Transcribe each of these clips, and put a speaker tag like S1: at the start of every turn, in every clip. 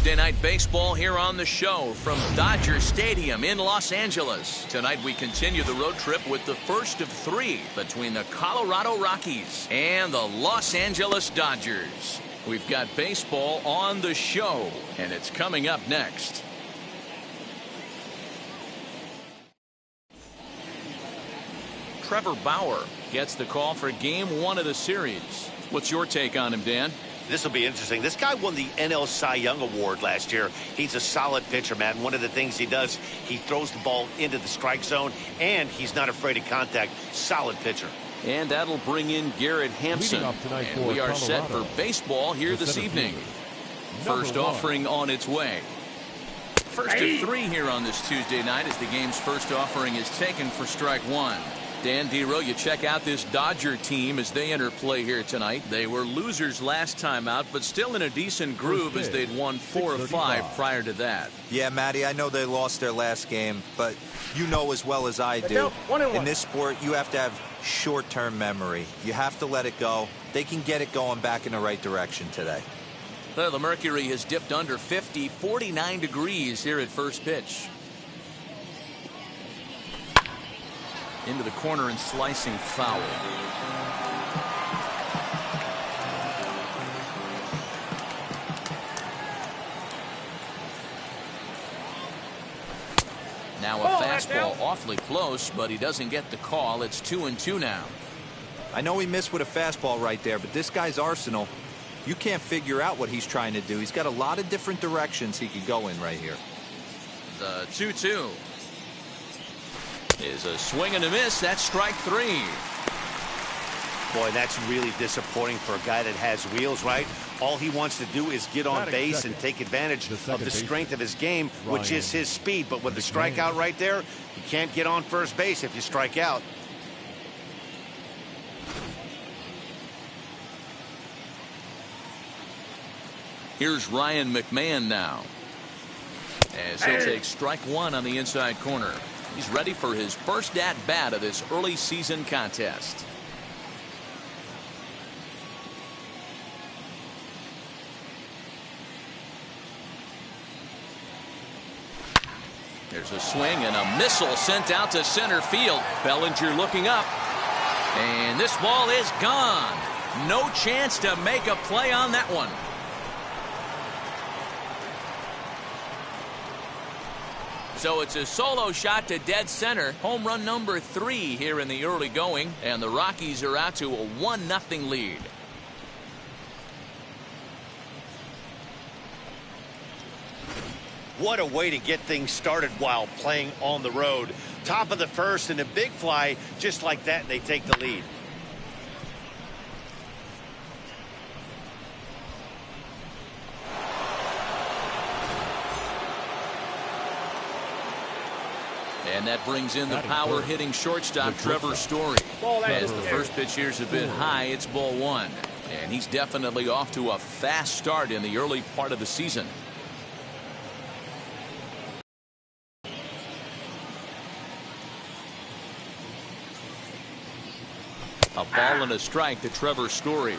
S1: Tuesday night baseball here on the show from Dodger Stadium in Los Angeles. Tonight we continue the road trip with the first of three between the Colorado Rockies and the Los Angeles Dodgers. We've got baseball on the show, and it's coming up next. Trevor Bauer gets the call for Game 1 of the series. What's your take on him, Dan?
S2: This will be interesting. This guy won the NL Cy Young Award last year. He's a solid pitcher, man. One of the things he does, he throws the ball into the strike zone, and he's not afraid of contact. Solid pitcher.
S1: And that'll bring in Garrett Hampson. And we are set for baseball here this evening. First offering on its way. First of three here on this Tuesday night as the game's first offering is taken for strike one. Dan Dero, you check out this Dodger team as they enter play here tonight. They were losers last time out, but still in a decent groove as they'd won 4 of 5 prior to that.
S3: Yeah, Matty, I know they lost their last game, but you know as well as I do, in this sport, you have to have short-term memory. You have to let it go. They can get it going back in the right direction today.
S1: Well, the mercury has dipped under 50, 49 degrees here at first pitch. Into the corner and slicing foul. Now a fastball awfully close, but he doesn't get the call. It's 2-2 now.
S3: I know he missed with a fastball right there, but this guy's arsenal, you can't figure out what he's trying to do. He's got a lot of different directions he could go in right here.
S1: The 2-2. Is a swing and a miss. That's strike three.
S2: Boy, that's really disappointing for a guy that has wheels, right? All he wants to do is get on base and take advantage of the strength of his game, which is his speed. But with the strikeout right there, you can't get on first base if you strike out.
S1: Here's Ryan McMahon now, as he'll take strike one on the inside corner. He's ready for his first at-bat of this early season contest. There's a swing and a missile sent out to center field. Bellinger looking up. And this ball is gone. No chance to make a play on that one. So it's a solo shot to dead center. Home run number 3 here in the early going. And the Rockies are out to a 1-0 lead.
S2: What a way to get things started while playing on the road. Top of the first and a big fly. Just like that, and they take the lead.
S1: And that brings in the power-hitting shortstop, Trevor Story. As the first pitch here have been high, it's ball 1. And he's definitely off to a fast start in the early part of the season. A ball and a strike to Trevor Story.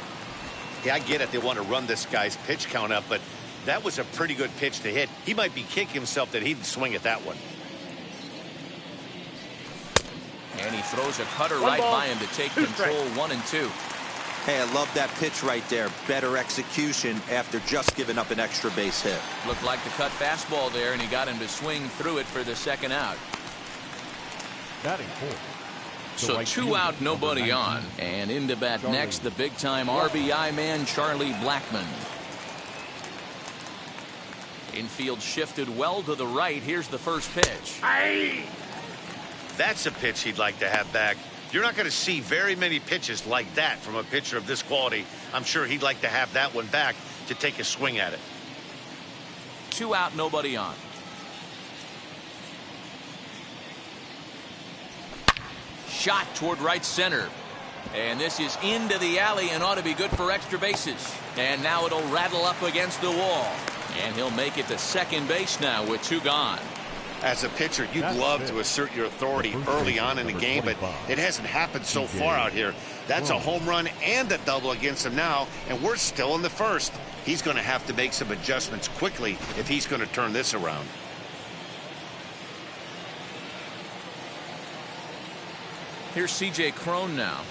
S2: Yeah, I get it. They want to run this guy's pitch count up, but that was a pretty good pitch to hit. He might be kicking himself that he didn't swing at that one.
S1: And he throws a cutter right by him to take control 1 and 2.
S3: Hey, I love that pitch right there. Better execution after just giving up an extra base hit.
S1: Looked like the cut fastball there, and he got him to swing through it for the second out.
S4: Batting 4.
S1: So 2 out, nobody on. And in to bat next, the big-time RBI man, Charlie Blackmon. Infield shifted well to the right. Here's the first pitch.
S2: That's a pitch he'd like to have back. You're not going to see very many pitches like that from a pitcher of this quality. I'm sure he'd like to have that one back to take a swing at it.
S1: 2 out, nobody on. Shot toward right center. And this is into the alley and ought to be good for extra bases. And now it'll rattle up against the wall. And he'll make it to second base now with 2 gone.
S2: As a pitcher, you'd love to assert your authority early on in the game, but it hasn't happened so far out here. That's a home run and a double against him now, and we're still in the first. He's going to have to make some adjustments quickly if he's going to turn this around.
S1: Here's C.J. Cron now,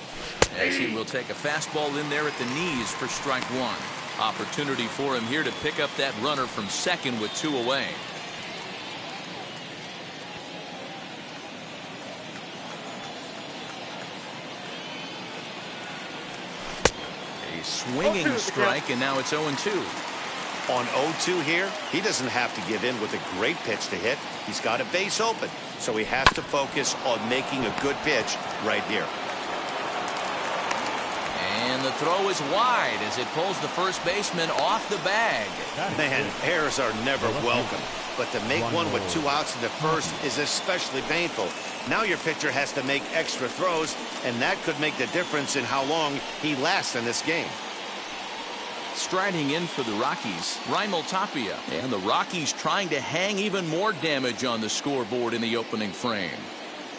S1: as he will take a fastball in there at the knees for strike 1. Opportunity for him here to pick up that runner from second with 2 away. A swinging strike, and now it's 0-2.
S2: On 0-2 here, he doesn't have to give in with a great pitch to hit. He's got a base open, so he has to focus on making a good pitch right here.
S1: And the throw is wide as it pulls the first baseman off the bag.
S2: Man, errors are never welcome, but to make one with 2 outs in the first is especially painful. Now your pitcher has to make extra throws, and that could make the difference in how long he lasts in this game.
S1: Striding in for the Rockies, Raimel Tapia. And the Rockies trying to hang even more damage on the scoreboard in the opening frame.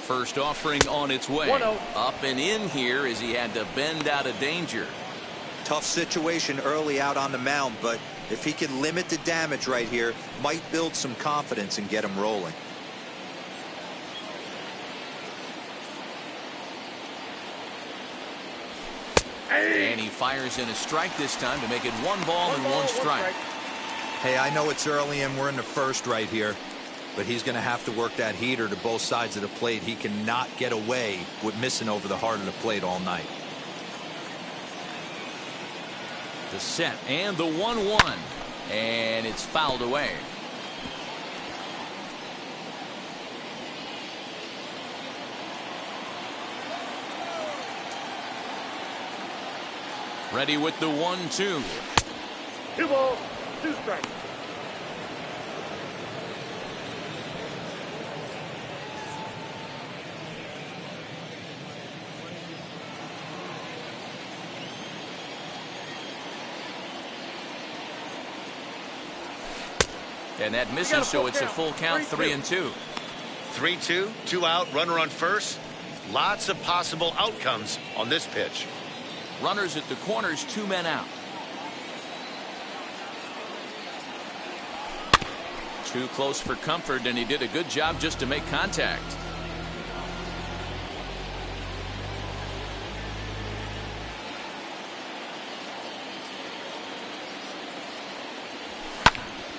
S1: First offering on its way. Up and in here as he had to bend out of danger.
S3: Tough situation early out on the mound, but if he can limit the damage right here, might build some confidence and get him rolling.
S1: And he fires in a strike this time to make it 1 ball and 1 strike.
S3: Hey, I know it's early and we're in the first right here, but he's going to have to work that heater to both sides of the plate. He cannot get away with missing over the heart of the plate all night.
S1: The set and the 1-1, and it's fouled away. Ready with the 1-2.
S4: 2 balls, 2 strikes.
S1: And that misses, so it's a full count, 3-2.
S2: 3-2, 2 out, runner on first. Lots of possible outcomes on this pitch.
S1: Runners at the corners, 2 men out. Too close for comfort, and he did a good job just to make contact.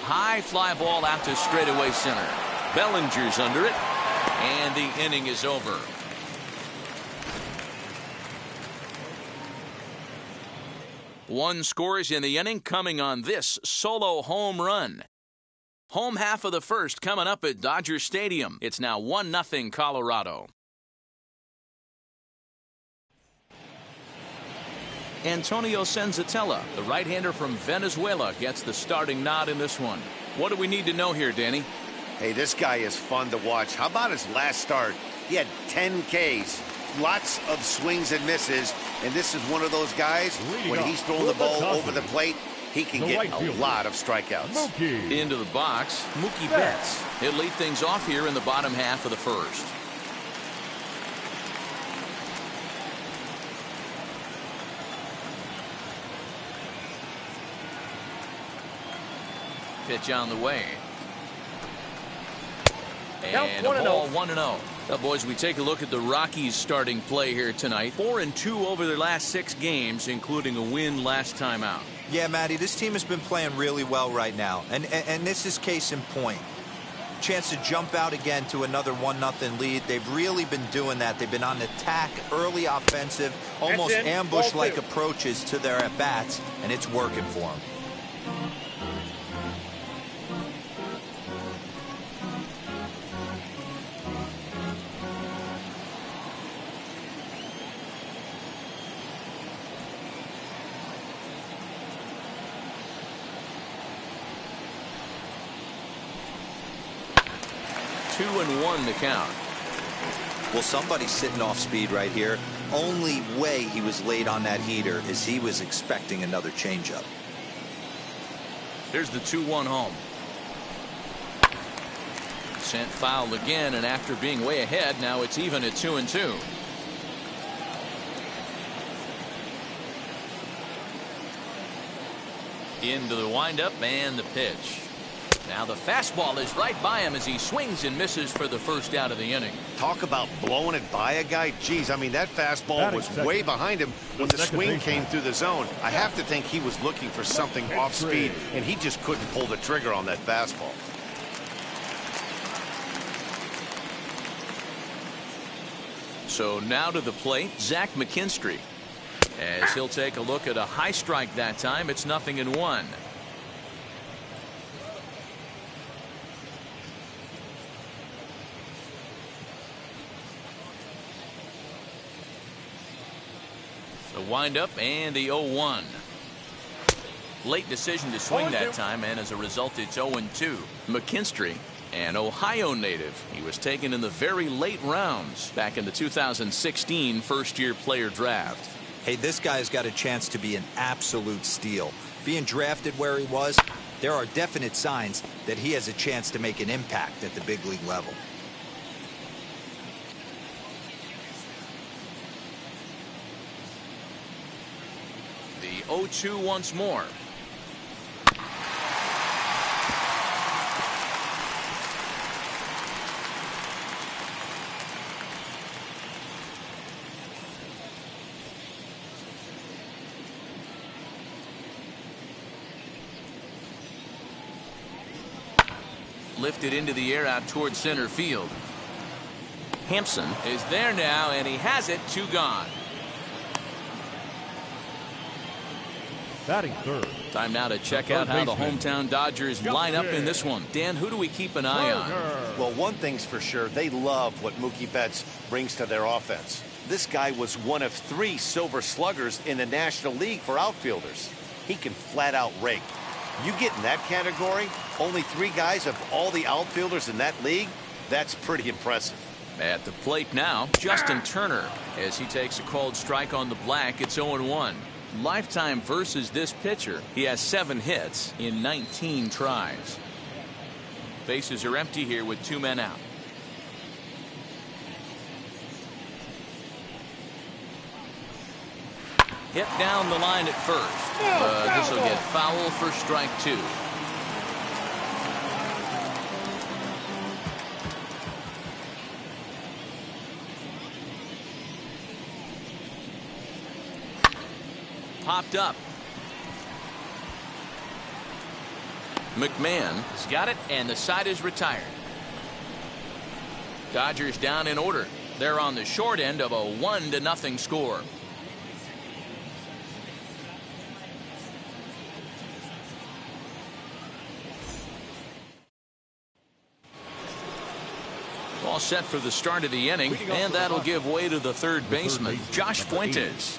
S1: High fly ball out to straightaway center. Bellinger's under it, and the inning is over. One scores in the inning coming on this solo home run. Home half of the first coming up at Dodger Stadium. It's now 1-0 Colorado. Antonio Senzatella, the right-hander from Venezuela, gets the starting nod in this one. What do we need to know here, Danny?
S2: Hey, this guy is fun to watch. How about his last start? He had 10 Ks, lots of swings and misses, and this is one of those guys, when he's throwing the ball over the plate, he can get a lot of strikeouts.
S1: Into the box, Mookie Betts. He'll lead things off here in the bottom half of the first. Pitch on the way. And a ball 1-0. Now, boys, we take a look at the Rockies starting play here tonight. 4-2 over their last 6 games, including a win last time out.
S3: Yeah, Matty, this team has been playing really well right now. And this is case in point. Chance to jump out again to another 1-0 lead. They've really been doing that. They've been on attack, early offensive, almost ambush-like approaches to their at-bats, and it's working for them.
S1: Two and 1 to count.
S3: Well, somebody's sitting off speed right here. Only way he was late on that heater is he was expecting another changeup.
S1: Here's the 2-1 home. Sent foul again, and after being way ahead, now it's even at 2-2. Into the windup and the pitch. Now the fastball is right by him as he swings and misses for the first out of the inning.
S2: Talk about blowing it by a guy. Geez, I mean, that fastball was way behind him when the swing came through the zone. I have to think he was looking for something off speed, and he just couldn't pull the trigger on that fastball.
S1: So now to the plate, Zach McKinstry. As he'll take a look at a high strike that time, it's 0-1. The windup and the 0-1. Late decision to swing that time, and as a result, it's 0-2. McKinstry, an Ohio native. He was taken in the very late rounds back in the 2016 first-year player draft.
S3: Hey, this guy's got a chance to be an absolute steal. Being drafted where he was, there are definite signs that he has a chance to make an impact at the big league level.
S1: The 0-2 once more. Lifted into the air out towards center field. Hampson is there now, and he has it. 2 gone.
S4: Batting third.
S1: Time now to check out how the hometown Dodgers line up in this one. Dan, who do we keep an eye on?
S2: Well, one thing's for sure, they love what Mookie Betts brings to their offense. This guy was one of 3 Silver Sluggers in the National League for outfielders. He can flat out rake. You get in that category, only 3 guys of all the outfielders in that league, that's pretty impressive.
S1: At the plate now, Justin Turner. As he takes a called strike on the black, it's 0-1. Lifetime versus this pitcher. He has 7 hits in 19 tries. Bases are empty here with 2 men out. Hit down the line at first. This will get foul for strike 2. popped up. McMahon has got it, and the side is retired. Dodgers down in order. They're on the short end of a 1-0 score. All set for the start of the inning, and that'll give way to the third baseman, Josh Fuentes.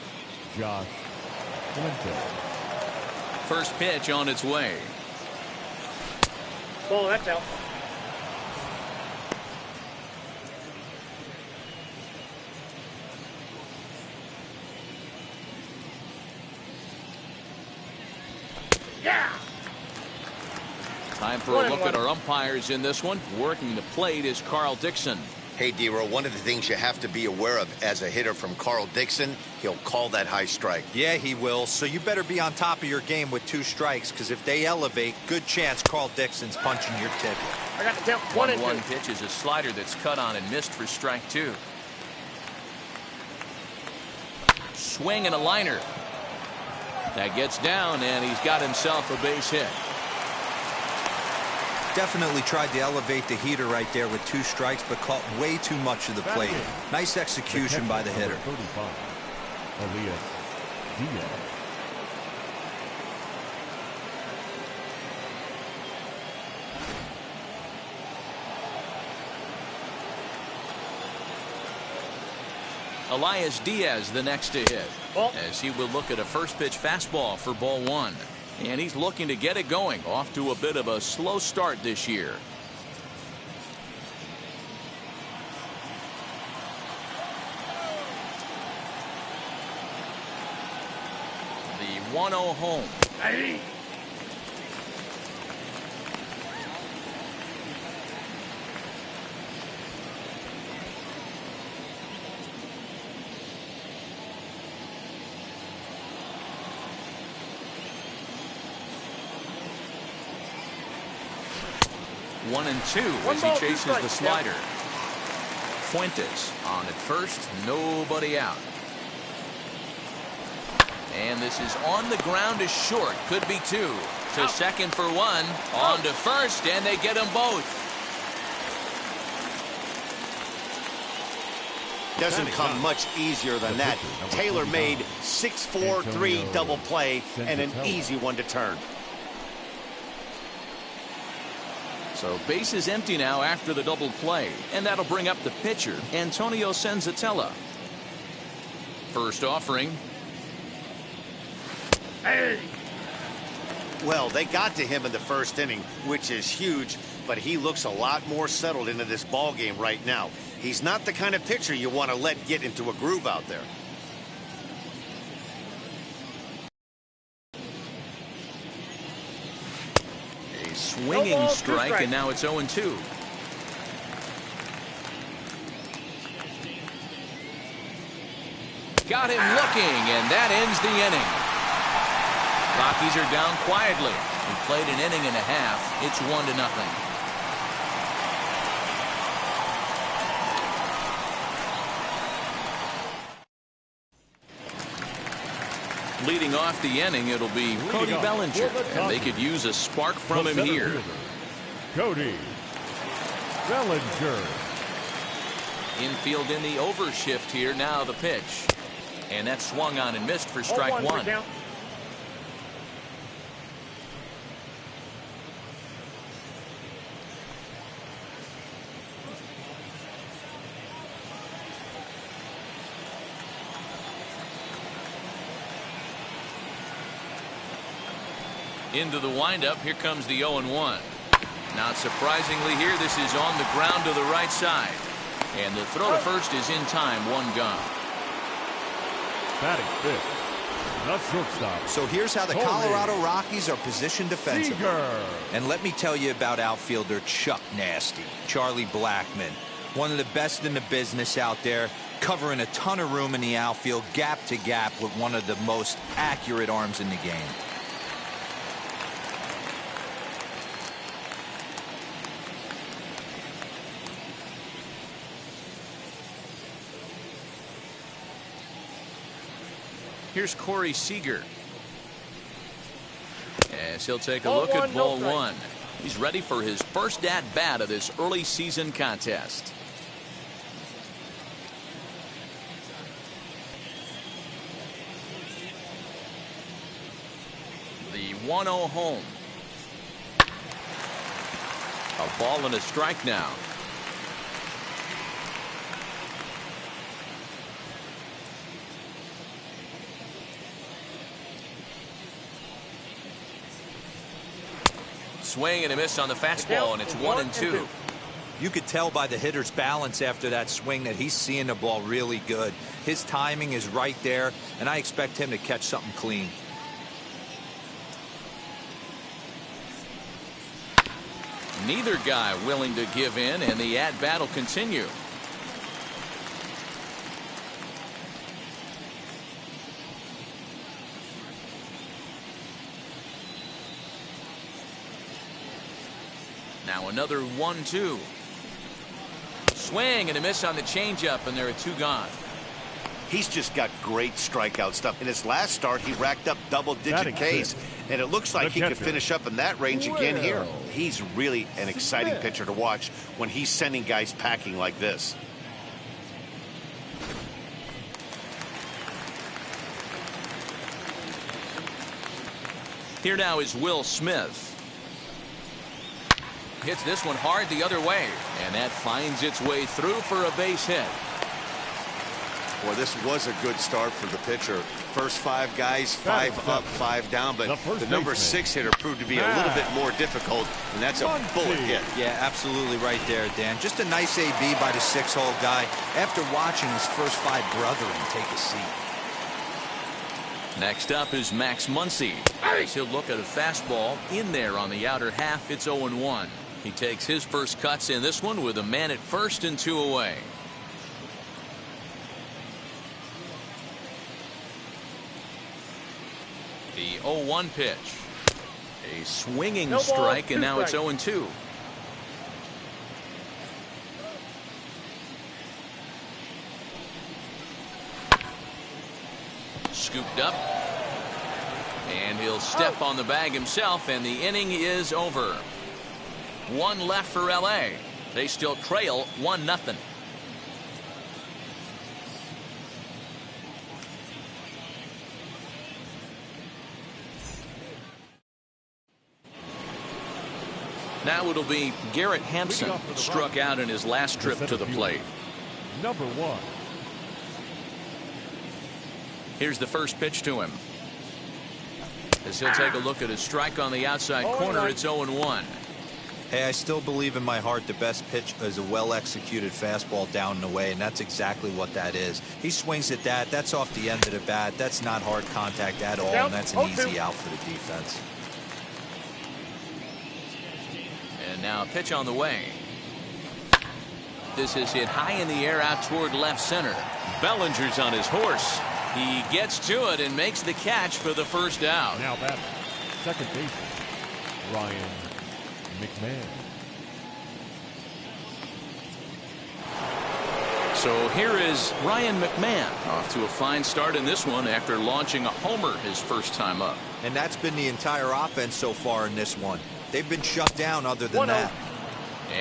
S4: Josh Fuentes.
S1: First pitch on its way.
S4: Oh, that's out. Yeah.
S1: Time for a look at our umpires in this one. Working the plate is Carl Dixon.
S2: Hey, D-Row, one of the things you have to be aware of as a hitter from Carl Dixon, he'll call that high strike.
S3: Yeah, he will. So you better be on top of your game with 2 strikes, because if they elevate, good chance Carl Dixon's punching your ticket.
S4: I got the count. 1-1
S1: pitch is a slider that's cut on and missed for strike 2. Swing and a liner. That gets down, and he's got himself a base hit.
S3: Definitely tried to elevate the heater right there with 2 strikes, but caught way too much of the plate. Nice execution by the hitter.
S4: 35, Elias Diaz.
S1: Elias Diaz the next to hit, as he will look at a first pitch fastball for ball 1. And he's looking to get it going. Off to a bit of a slow start this year. The 1-0 home.
S4: Hey.
S1: 1-2 as he chases the slider. Fuentes on at first, nobody out. And this is on the ground to short, could be 2. To second for 1, on to first, and they get them both.
S2: Doesn't come much easier than that. Taylor made 6-4-3 double play and an easy one to turn.
S1: So base is empty now after the double play, and that'll bring up the pitcher, Antonio Senzatella. First offering.
S4: Hey.
S2: Well, they got to him in the first inning, which is huge, but he looks a lot more settled into this ball game right now. He's not the kind of pitcher you want to let get into a groove out there.
S1: Swinging strike, and now it's 0-2. Got him looking, and that ends the inning. Rockies are down quietly. We played an inning and a half. It's 1-0. Leading off the inning, it'll be Cody Bellinger, and they could use a spark from him here.
S4: Cody Bellinger.
S1: Infield in the overshift here. Now the pitch, and that swung on and missed for strike 1. Into the windup. Here comes the 0-1. Not surprisingly here, this is on the ground to the right side. And the throw to first is in time. 1 gone.
S4: Batting fifth, the shortstop.
S3: So here's how the Colorado Rockies are positioned defensively. And let me tell you about outfielder Chuck Nasty, Charlie Blackmon. One of the best in the business out there, covering a ton of room in the outfield, gap to gap, with one of the most accurate arms in the game.
S1: Here's Corey Seager. as he'll take a look at ball one. He's ready for his first at-bat of this early season contest. The 1-0 home. A ball and a strike now. Swing and a miss on the fastball, and it's 1-2.
S3: You could tell by the hitter's balance after that swing that he's seeing the ball really good. His timing is right there, and I expect him to catch something clean.
S1: Neither guy willing to give in, and the at-bat will continue. Now another 1-2. Swing and a miss on the changeup, and there are two gone.
S2: He's just got great strikeout stuff. In his last start, he racked up double-digit Ks, and it looks like he could finish up in that range again here. He's really an exciting pitcher to watch when he's sending guys packing like this.
S1: Here now is Will Smith. Hits this one hard the other way, and that finds its way through for a base hit.
S2: Well, this was a good start for the pitcher. First 5 guys, 5 up, 5 down, but the number 6 hitter proved to be a little bit more difficult, and that's a bullet hit.
S3: Yeah, absolutely right there, Dan. Just a nice AB by the 6-hole guy after watching his first 5 brethren take a seat.
S1: Next up is Max Muncy. As he'll look at a fastball in there on the outer half. It's 0-1. He takes his first cuts in this one with a man at first and 2 away. The 0-1 pitch. A swinging strike, and now it's 0-2. Scooped up, and he'll step on the bag himself, and the inning is over. 1 left for LA. They still trail 1-0. Now it'll be Garrett Hampson, struck out in his last trip to the plate.
S4: Number 1.
S1: Here's the first pitch to him. As he'll take a look at a strike on the outside corner, it's 0-1.
S3: Hey, I still believe in my heart the best pitch is a well-executed fastball down and away, and that's exactly what that is. He swings at that. That's off the end of the bat. That's not hard contact at all, and that's an easy out for the defense.
S1: And now a pitch on the way. This is hit high in the air out toward left center. Bellinger's on his horse. He gets to it and makes the catch for the first out.
S4: Now batting, second baseman, Ryan McMahon.
S1: So here is Ryan McMahon off to a fine start in this one after launching a homer his first time up.
S3: And that's been the entire offense so far in this one. They've been shut down other than that.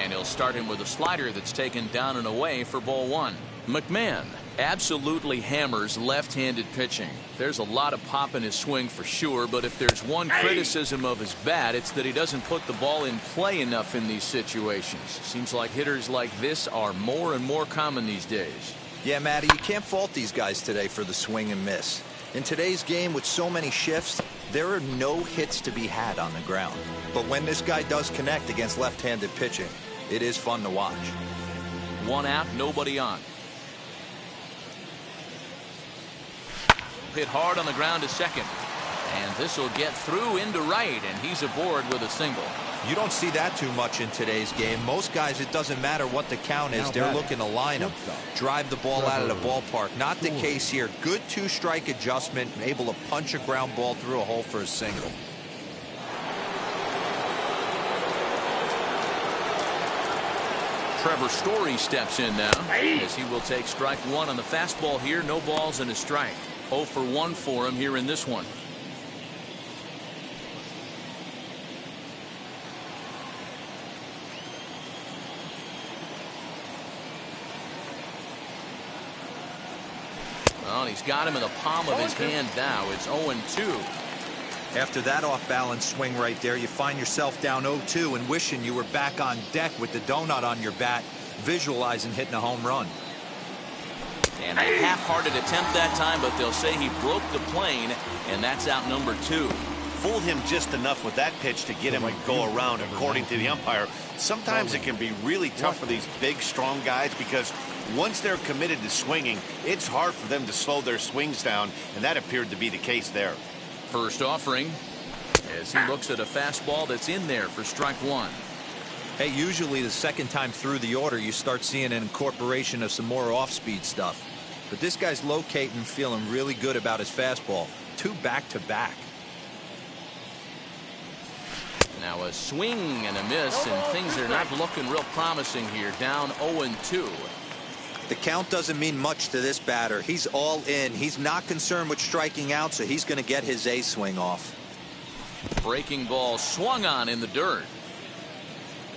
S1: And he'll start him with a slider that's taken down and away for ball 1. McMahon absolutely hammers left-handed pitching. There's a lot of pop in his swing for sure, but if there's one criticism of his bat, it's that he doesn't put the ball in play enough in these situations. Seems like hitters like this are more and more common these days.
S3: Yeah, Matty, you can't fault these guys today for the swing and miss. In today's game with so many shifts, there are no hits to be had on the ground. But when this guy does connect against left-handed pitching, it is fun to watch.
S1: 1 out, nobody on. Hit hard on the ground to second, and this will get through into right, and he's aboard with a single.
S3: You don't see that too much in today's game. Most guys, it doesn't matter what the count is, they're looking to line them, drive the ball out of the ballpark. Not the case here. Good 2-strike adjustment, able to punch a ground ball through a hole for a single.
S1: Trevor Story steps in now, as he will take strike 1 on the fastball here. No balls and a strike. 0 for 1 for him here in this one. He's got him in the palm of his hand now. It's 0-2.
S3: After that off-balance swing right there, you find yourself down 0-2 and wishing you were back on deck with the donut on your bat, visualizing hitting a home run.
S1: And a half-hearted attempt that time, but they'll say he broke the plane, and that's out number 2.
S2: Fooled him just enough with that pitch to get him to go around, according to the umpire. Sometimes it can be really tough for these big, strong guys because once they're committed to swinging, it's hard for them to slow their swings down, and that appeared to be the case there.
S1: First offering as he looks at a fastball that's in there for strike 1.
S3: Hey, usually the second time through the order, you start seeing an incorporation of some more off-speed stuff. But this guy's locating, feeling really good about his fastball. 2 back-to-back.
S1: Now a swing and a miss, and things are not looking real promising here. Down 0-2.
S3: The count doesn't mean much to this batter. He's all in. He's not concerned with striking out, so he's going to get his A swing off.
S1: Breaking ball swung on in the dirt.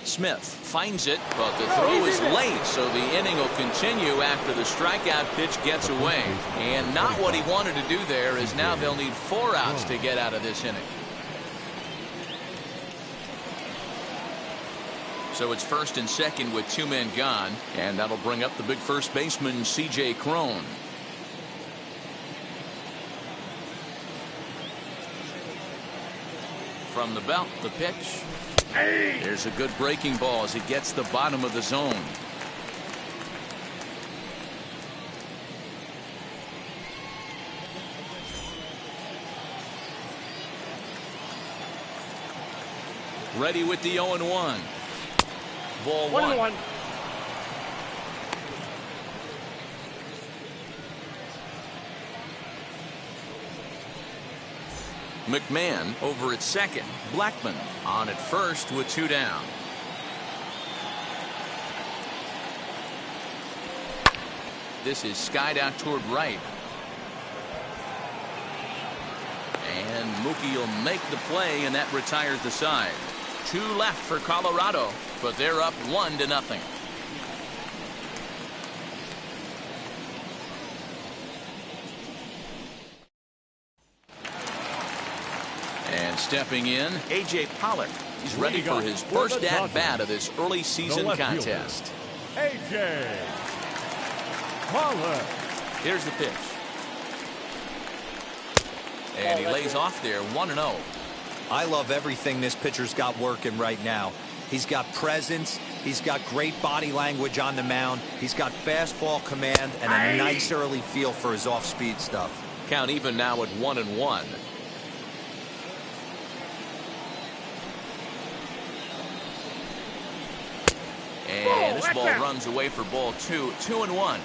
S1: Smith finds it, but the throw is late, so the inning will continue after the strikeout pitch gets away. And not what he wanted to do there, is now they'll need 4 outs to get out of this inning. So it's first and second with 2 men gone, and that'll bring up the big first baseman, C.J. Cron. From the belt, the pitch. There's a good breaking ball as it gets the bottom of the zone. Ready with the 0-1. Ball 1. McMahon over at second. Blackman on at first with 2 down. This is skied out toward right. And Mookie will make the play, and that retires the side. 2 left for Colorado, but they're up 1-0. And stepping in, A.J. Pollock. He's ready for his first at-bat of this early season contest.
S4: A.J. Pollock.
S1: Here's the pitch. And he lays off there, 1-0.
S3: I love everything this pitcher's got working right now. He's got presence. He's got great body language on the mound. He's got fastball command and a nice early feel for his off-speed stuff.
S1: Count even now at 1-1. And this ball runs away for ball 2. 2-1.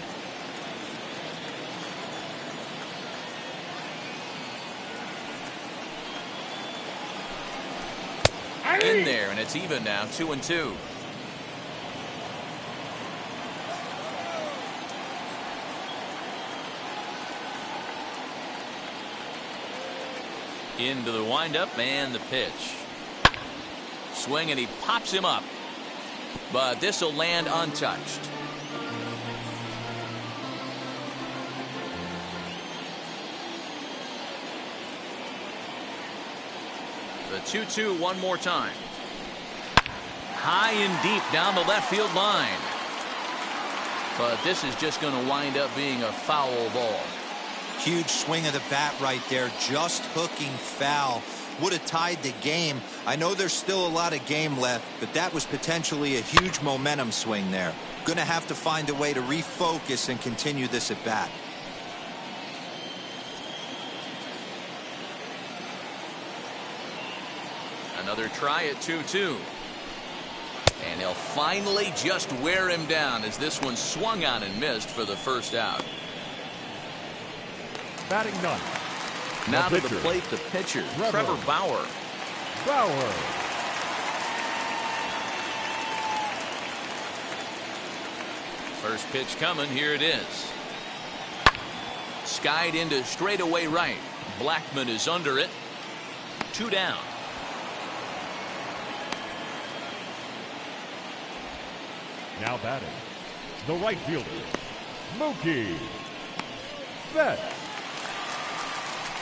S1: In there, and it's even now, 2-2. Into the windup and the pitch. Swing, and he pops him up. But this will land untouched. The 2-2 one more time. High and deep down the left field line. But this is just going to wind up being a foul ball.
S3: Huge swing of the bat right there, just hooking foul. Would have tied the game. I know there's still a lot of game left, but that was potentially a huge momentum swing there. Going to have to find a way to refocus and continue this at bat.
S1: Another try at 2-2. And he'll finally just wear him down as this one swung on and missed for the first out.
S4: Batting ninth.
S1: Now to the plate, the pitcher, Trevor Bauer. First pitch coming. Here it is. Skied into straightaway right. Blackman is under it. 2 down.
S4: Now batting, the right fielder, Mookie Betts.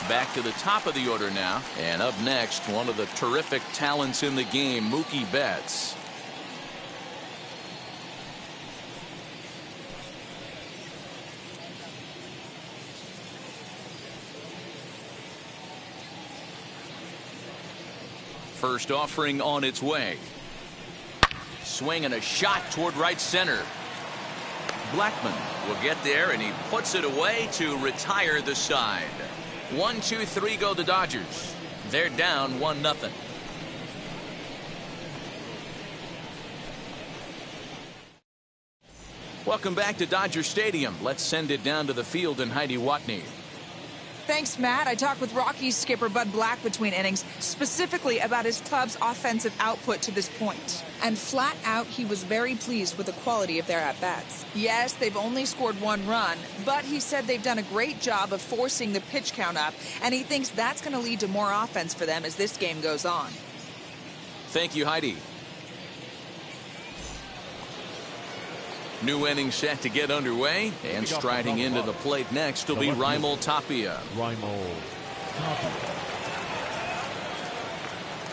S1: Back to the top of the order now. And up next, one of the terrific talents in the game, Mookie Betts. First offering on its way. Swing and a shot toward right center. Blackman will get there, and he puts it away to retire the side. 1-2-3 go the Dodgers. They're down 1-0. Welcome back to Dodger Stadium. Let's send it down to the field and Heidi Watney.
S5: Thanks, Matt. I talked with Rockies skipper Bud Black between innings, specifically about his club's offensive output to this point. And flat out, he was very pleased with the quality of their at-bats. Yes, they've only scored 1 run, but he said they've done a great job of forcing the pitch count up, and he thinks that's going to lead to more offense for them as this game goes on.
S1: Thank you, Heidi. New inning set to get underway, and striding into the plate next will be Raimel Tapia.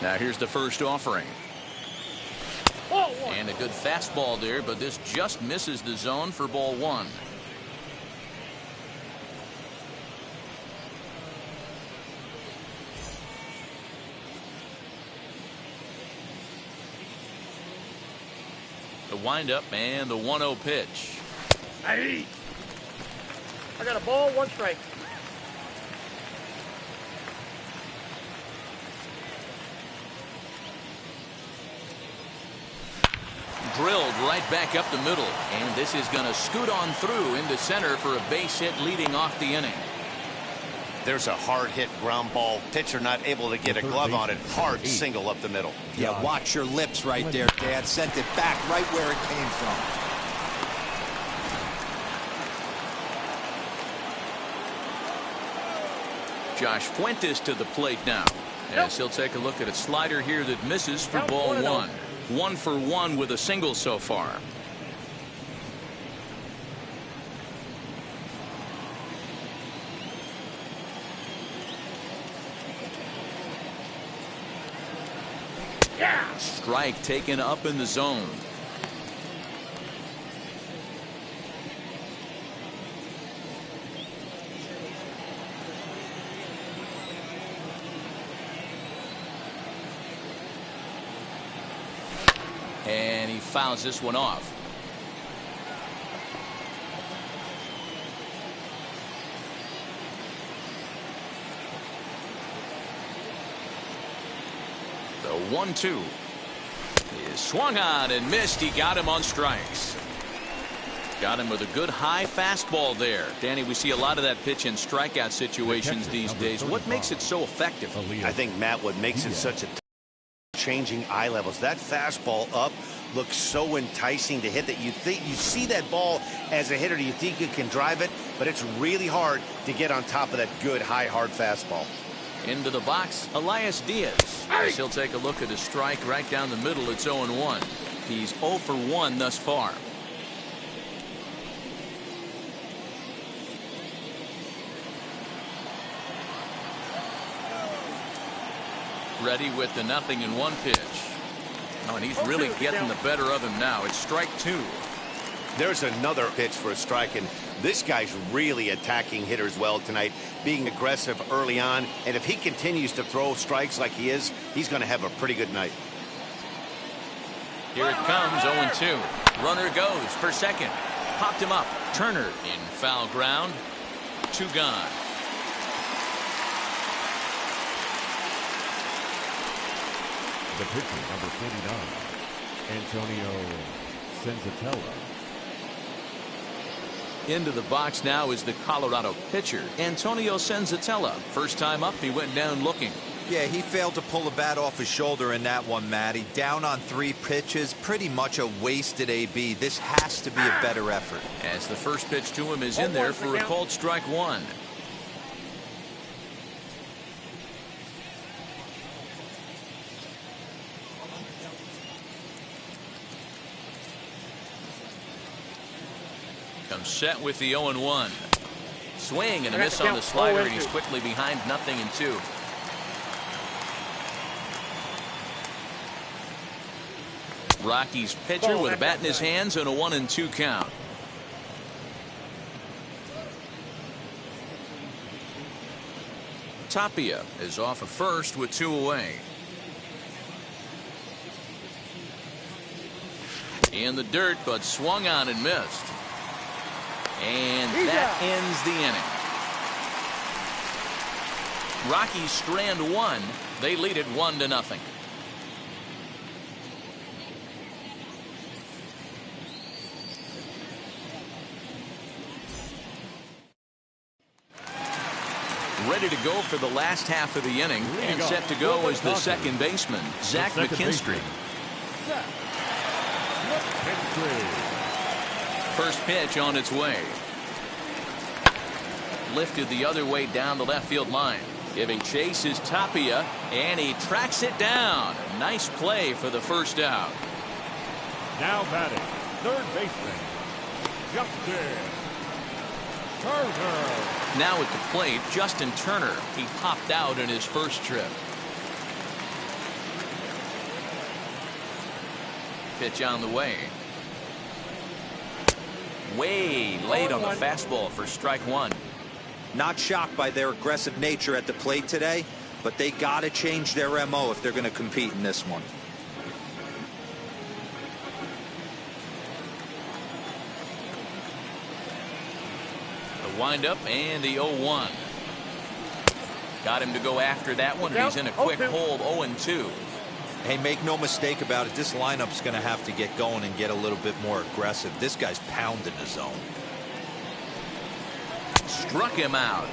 S1: Now here's the first offering. And a good fastball there, but this just misses the zone for ball 1. The windup and the 1-0 pitch.
S6: Hey, I got a ball, 1 strike.
S1: Drilled right back up the middle, and this is going to scoot on through into center for a base hit leading off the inning.
S2: There's a hard hit ground ball. Pitcher not able to get a glove on it. Hard single up the middle.
S3: Yeah, watch your lips right there, Dad. Sent it back right where it came from.
S1: Josh Fuentes to the plate now, as he'll take a look at a slider here that misses for ball 1. 1 for 1 with a single so far. Strike taken up in the zone. And he fouls this one off. The 1-2 is swung on and missed. He got him on strikes. Got him with a good high fastball there. Danny, we see a lot of that pitch in strikeout situations these days. What makes it so effective?
S2: I think, Matt, what makes it such a changing eye levels. That fastball up looks so enticing to hit that you think you see that ball as a hitter. You think you can drive it, but it's really hard to get on top of that good high hard fastball.
S1: Into the box, Elias Diaz. As he'll take a look at his strike right down the middle. It's 0-1. He's 0 for 1 thus far. Ready with the 0-1 pitch. Oh, and he's really getting the better of him now. It's strike 2.
S2: There's another pitch for a strike, and this guy's really attacking hitters well tonight, being aggressive early on. And if he continues to throw strikes like he is, he's going to have a pretty good night.
S1: Here it comes, 0-2. Runner goes for second. Popped him up. Turner in foul ground. 2 gone.
S4: The pitcher, number 49, Antonio Senzatella.
S1: Into the box now is the Colorado pitcher, Antonio Senzatella. First time up, he went down looking.
S3: Yeah, he failed to pull the bat off his shoulder in that one, Matty. Down on 3 pitches, pretty much a wasted AB. This has to be a better effort.
S1: As the first pitch to him is in there for a called strike 1. Comes set with the 0-1. Swing and a miss on the slider, and he's quickly behind 0-2. Rockies pitcher with a bat in his hands and a 1-2 count. Tapia is off at first with 2 away. In the dirt, but swung on and missed. And that ends the inning. Rockies strand 1. They lead it 1-0. Ready to go for the last half of the inning, and set to go is the second baseman, Zach McKinstry. First pitch on its way. Lifted the other way down the left field line. Giving chase is Tapia, and he tracks it down. Nice play for the first out.
S4: Now batting, third baseman, Justin Turner.
S1: Now at the plate, Justin Turner. He popped out in his first trip. Pitch on the way. Way late on the fastball for strike 1.
S3: Not shocked by their aggressive nature at the plate today, but they got to change their MO if they're going to compete in this one.
S1: The windup and the 0-1. Got him to go after that one, and he's in a quick hold. 0-2.
S3: Hey, make no mistake about it, this lineup's going to have to get going and get a little bit more aggressive. This guy's pounding the zone.
S1: Struck him out.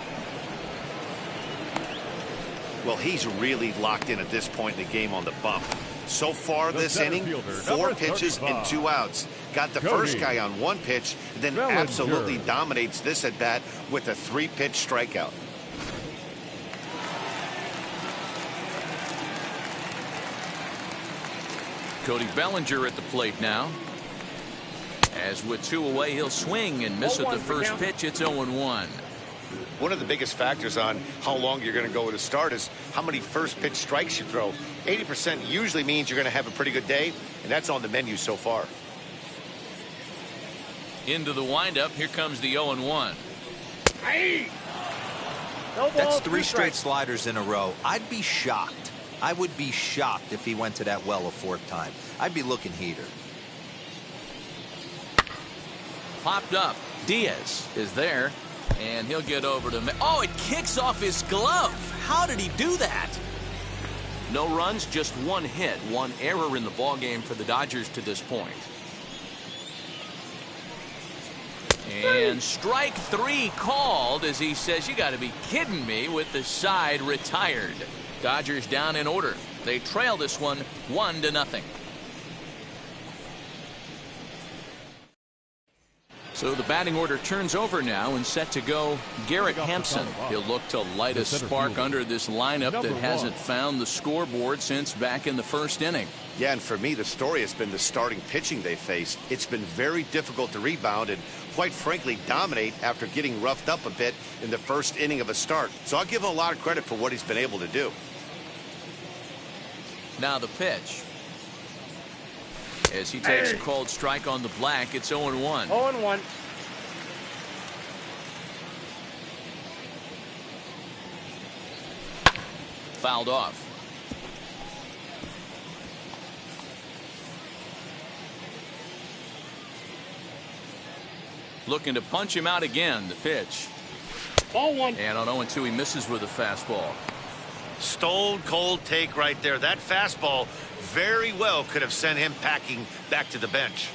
S2: Well, he's really locked in at this point in the game on the bump. So far this inning, 4 pitches and 2 outs. Got the first guy on 1 pitch, and then absolutely dominates this at bat with a 3-pitch strikeout.
S1: Cody Bellinger at the plate now. As with 2 away, he'll swing and miss at the first pitch. It's 0-1.
S2: One of the biggest factors on how long you're going to go to start is how many first pitch strikes you throw. 80% usually means you're going to have a pretty good day, and that's on the menu so far.
S1: Into the windup. Here comes the 0-1.
S3: That's 3 straight sliders in a row. I'd be shocked. I would be shocked if he went to that well a 4th time. I'd be looking heater.
S1: Popped up. Diaz is there, and he'll get over to me. Oh, it kicks off his glove. How did he do that? No runs, just 1 hit, 1 error in the ballgame for the Dodgers to this point. And strike 3 called as he says, you got to be kidding me, with the side retired. Dodgers down in order. They trail this one 1-0. So the batting order turns over now, and set to go Garrett Hampson. He'll look to light a spark under this lineup that hasn't found the scoreboard since back in the first inning.
S2: Yeah, and for me, the story has been the starting pitching they faced. It's been very difficult to rebound and, quite frankly, dominate after getting roughed up a bit in the first inning of a start. So I'll give him a lot of credit for what he's been able to do.
S1: Now the pitch. As he takes a cold strike on the black, it's 0-1.
S6: 0-1.
S1: Fouled off. Looking to punch him out again. The pitch.
S6: Ball 1.
S1: And on 0-2, he misses with a fastball.
S2: Stone cold take right there. That fastball very well could have sent him packing back to the bench.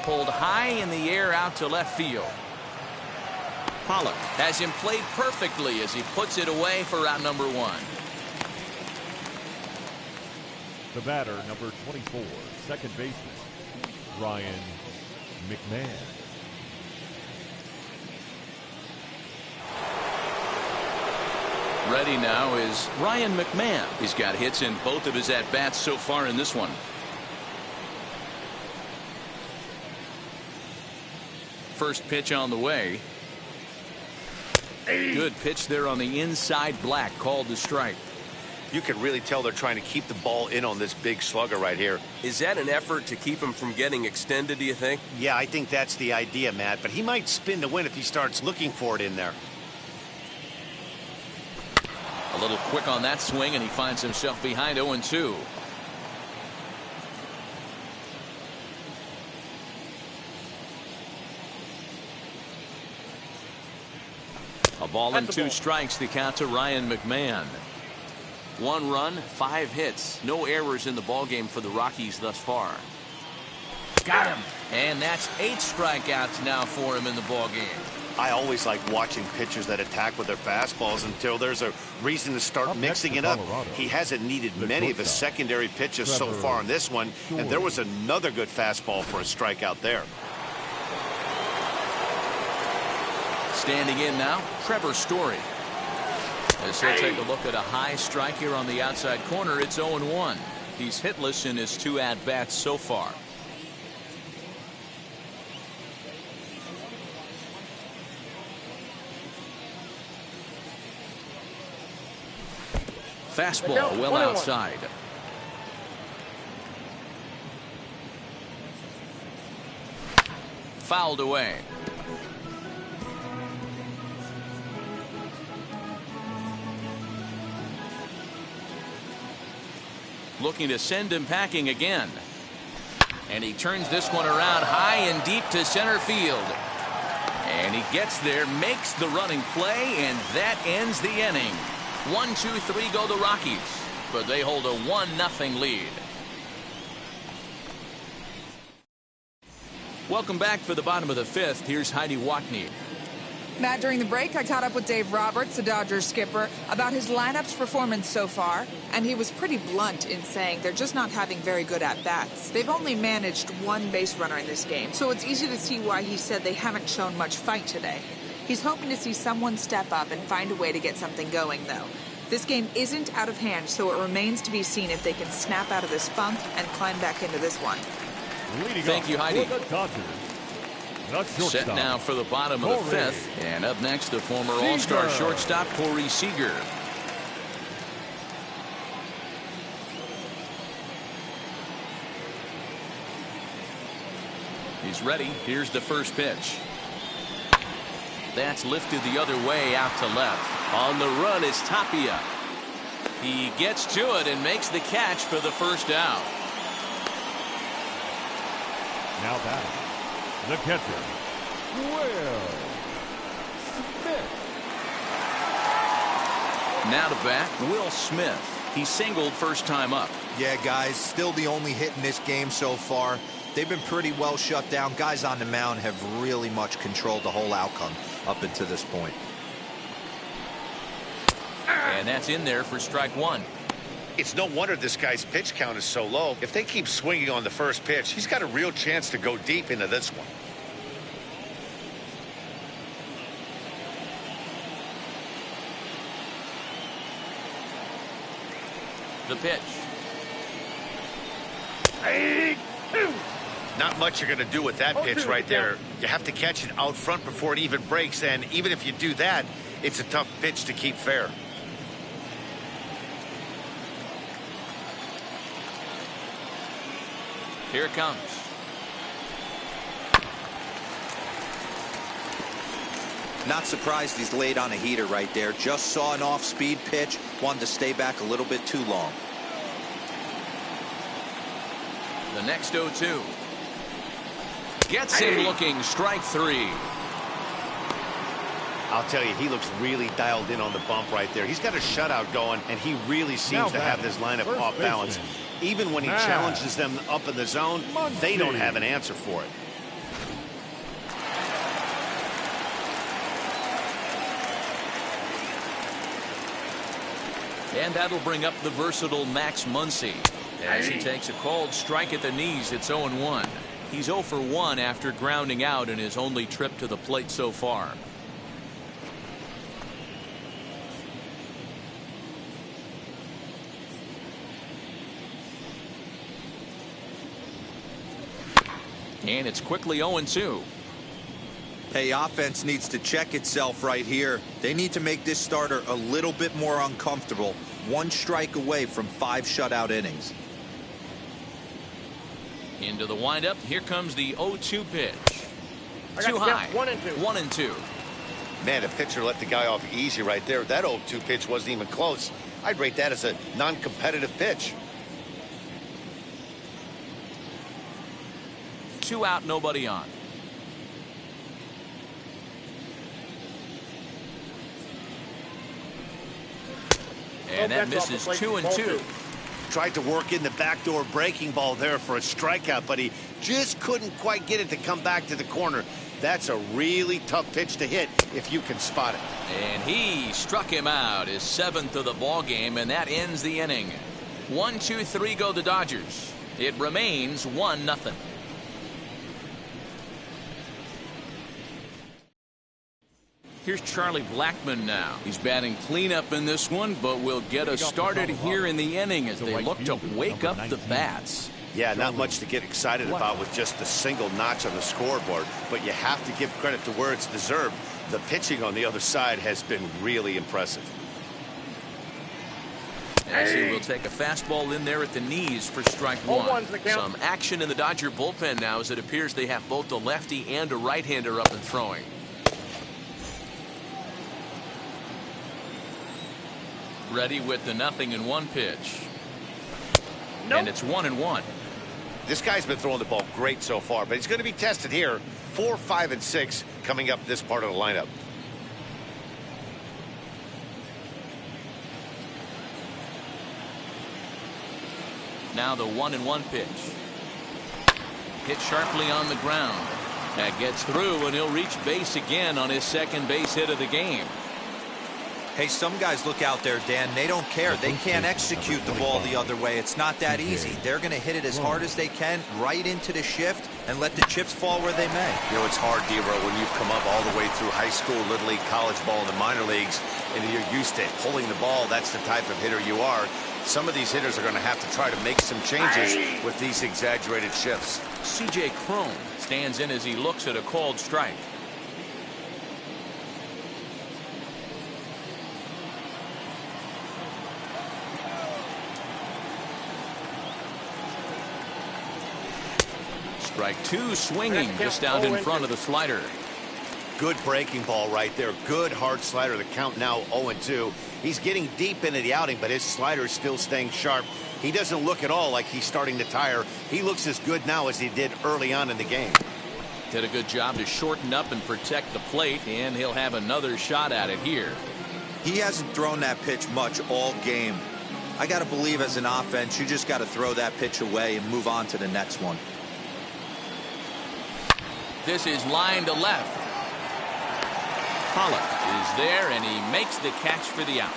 S1: Pulled high in the air out to left field. Pollock has him played perfectly as he puts it away for out number 1.
S4: The batter, number 24, second baseman, Ryan McMahon.
S1: Ready now is Ryan McMahon. He's got hits in both of his at-bats so far in this one. first pitch on the way. Good pitch there on the inside. Black called the strike.
S2: You can really tell they're trying to keep the ball in on this big slugger right here.
S7: Is that an effort to keep him from getting extended, do you think?
S2: Yeah, I think that's the idea, Matt. But he might spin to win if he starts looking for it in there.
S1: A little quick on that swing, and he finds himself behind 0-2. A ball and 2 strikes, the count to Ryan McMahon. 1 run, 5 hits. No errors in the ballgame for the Rockies thus far. Got him. And that's 8 strikeouts now for him in the ballgame.
S2: I always like watching pitchers that attack with their fastballs until there's a reason to start mixing it up. He hasn't needed many of his secondary pitches so far in this one, and there was another good fastball for a strikeout there.
S1: Standing in now, Trevor Story. As he'll take a look at a high strike here on the outside corner, it's 0-1. He's hitless in his 2 at-bats so far. Fastball well outside. Fouled away. Looking to send him packing again. And he turns this one around high and deep to center field. And he gets there, makes the running play, and that ends the inning. 1-2-3 go the Rockies, but they hold a 1-0 lead. Welcome back for the bottom of the 5th. Here's Heidi Watney.
S5: Matt, during the break, I caught up with Dave Roberts, the Dodgers skipper, about his lineup's performance so far, and he was pretty blunt in saying they're just not having very good at-bats. They've only managed 1 base runner in this game, so it's easy to see why he said they haven't shown much fight today. He's hoping to see someone step up and find a way to get something going, though. This game isn't out of hand, so it remains to be seen if they can snap out of this funk and climb back into this one.
S1: Thank you, Heidi. Set now for the bottom of the 5th. And up next, the former All-Star shortstop, Corey Seager. He's ready. Here's the first pitch. That's lifted the other way out to left. On the run is Tapia. He gets to it and makes the catch for the first out.
S4: Now batting, the catcher, Will Smith.
S1: Now to bat, Will Smith. He singled first time up.
S3: Yeah, guys, still the only hit in this game so far. They've been pretty well shut down. Guys on the mound have really much controlled the whole outcome up until this point.
S1: And that's in there for strike 1.
S2: It's no wonder this guy's pitch count is so low. If they keep swinging on the first pitch, he's got a real chance to go deep into this one.
S1: The pitch.
S2: Not much you're going to do with that pitch right there. You have to catch it out front before it even breaks, and even if you do that, it's a tough pitch to keep fair.
S1: Here it comes.
S3: Not surprised he's laid on a heater right there. Just saw an off-speed pitch. Wanted to stay back a little bit too long.
S1: The next 0-2. Gets him looking. Strike 3.
S2: I'll tell you, he looks really dialed in on the bump right there. He's got a shutout going, and he really seems to have this lineup off balance. Even when he challenges them up in the zone, they don't have an answer for it.
S1: And that'll bring up the versatile Max Muncy. As he takes a called strike at the knees, it's 0-1. He's 0 for 1 after grounding out in his only trip to the plate so far. And it's quickly 0-2.
S3: Hey, offense needs to check itself right here. They need to make this starter a little bit more uncomfortable. 1 strike away from 5 shutout innings.
S1: Into the windup. Here comes the 0-2 pitch. Too high. 1-2.
S2: Man, the pitcher let the guy off easy right there. That 0-2 pitch wasn't even close. I'd rate that as a non-competitive pitch.
S1: 2 out, nobody on. And that misses 2-2.
S2: Tried to work in the backdoor breaking ball there for a strikeout, but he just couldn't quite get it to come back to the corner. That's a really tough pitch to hit if you can spot it.
S1: And he struck him out, his 7th of the ball game, and that ends the inning. 1-2-3 go the Dodgers. It remains 1-0. Here's Charlie Blackmon now. He's batting cleanup in this one, but will get us started here in the inning as they look to wake up the bats.
S2: Yeah, not much to get excited about with just a single notch on the scoreboard, but you have to give credit to where it's deserved. The pitching on the other side has been really impressive.
S1: As he will take a fastball in there at the knees for strike 1. Some action in the Dodger bullpen now as it appears they have both a lefty and a right-hander up and throwing. Ready with the 0-1 pitch. Nope. And it's 1-1.
S2: This guy's been throwing the ball great so far, but he's going to be tested here. 4, 5, and 6 coming up this part of the lineup.
S1: Now the 1-1 pitch. Hit sharply on the ground. That gets through, and he'll reach base again on his 2nd base hit of the game.
S3: Hey, some guys look out there, Dan. They don't care. They can't execute the ball the other way. It's not that easy. They're going to hit it as hard as they can right into the shift and let the chips fall where they may.
S2: You know, it's hard, Dero, when you've come up all the way through high school, little league, college ball, and the minor leagues, and you're used to pulling the ball. That's the type of hitter you are. Some of these hitters are going to have to try to make some changes with these exaggerated shifts.
S1: C.J. Cron stands in as he looks at a called strike. Strike 2 swinging just out in front of the slider.
S2: Good breaking ball right there. Good hard slider. The count now 0-2. He's getting deep into the outing, but his slider is still staying sharp. He doesn't look at all like he's starting to tire. He looks as good now as he did early on in the game.
S1: Did a good job to shorten up and protect the plate, and he'll have another shot at it here.
S3: He hasn't thrown that pitch much all game. I got to believe as an offense, you just got to throw that pitch away and move on to the next one.
S1: This is line to left. Pollock is there, and he makes the catch for the out.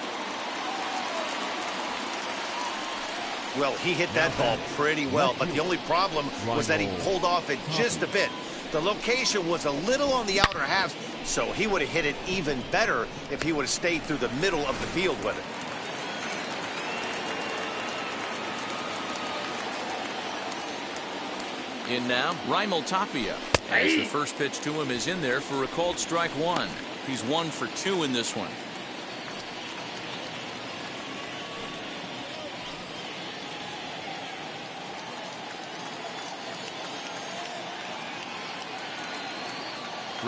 S2: Well, he hit that ball pretty well, but the only problem was that he pulled off it just a bit. The location was a little on the outer half, so he would have hit it even better if he would have stayed through the middle of the field with it.
S1: In now, Raimel Tapia. As the first pitch to him is in there for a called strike 1. He's 1 for 2 in this one.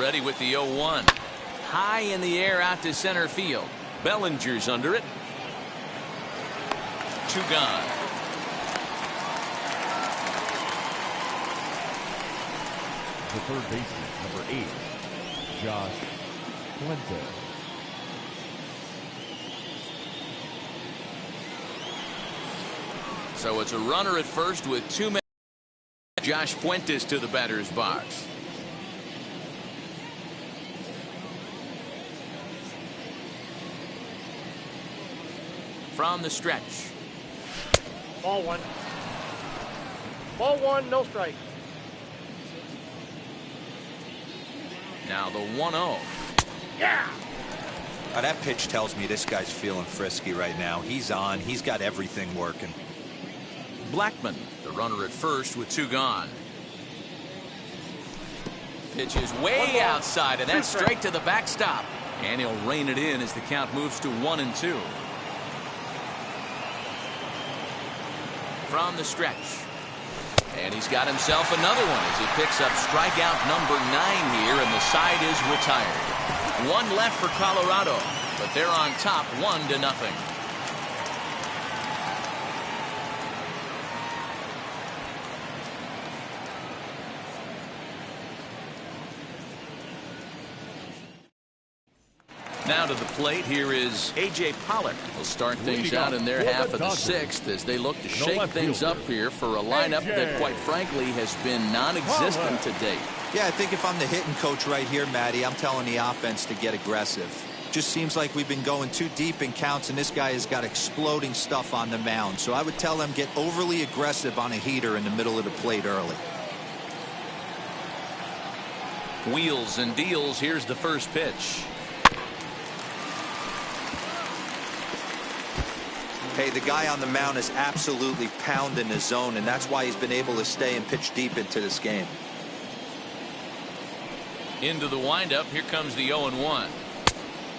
S1: Ready with the 0-1. High in the air out to center field. Bellinger's under it. 2 gone.
S4: The third baseman, number 8, Josh Fuente.
S1: So it's a runner at first with 2 men. Josh Fuentes to the batter's box. From the stretch.
S6: Ball 1. Ball 1, no strike.
S1: Now the 1-0.
S6: Yeah.
S3: Now that pitch tells me this guy's feeling frisky right now. He's on. He's got everything working.
S1: Blackmon, the runner at first with 2 gone. Pitch is way outside, and that's straight to the backstop. And he'll rein it in as the count moves to 1-2. From the stretch. And he's got himself another one as he picks up strikeout number 9 here, and the side is retired. One left for Colorado, but they're on top 1-0. Now to the plate, here is A.J. Pollock. Will start things out in their half of the 6th as they look to shake things up here for a lineup that, quite frankly, has been non-existent to date.
S3: Yeah, I think if I'm the hitting coach right here, Matty, I'm telling the offense to get aggressive. Just seems like we've been going too deep in counts, and this guy has got exploding stuff on the mound. So I would tell them get overly aggressive on a heater in the middle of the plate early.
S1: Wheels and deals. Here's the first pitch.
S3: Hey, the guy on the mound is absolutely pounding the zone, and that's why he's been able to stay and pitch deep into this game.
S1: Into the windup. Here comes the 0-1.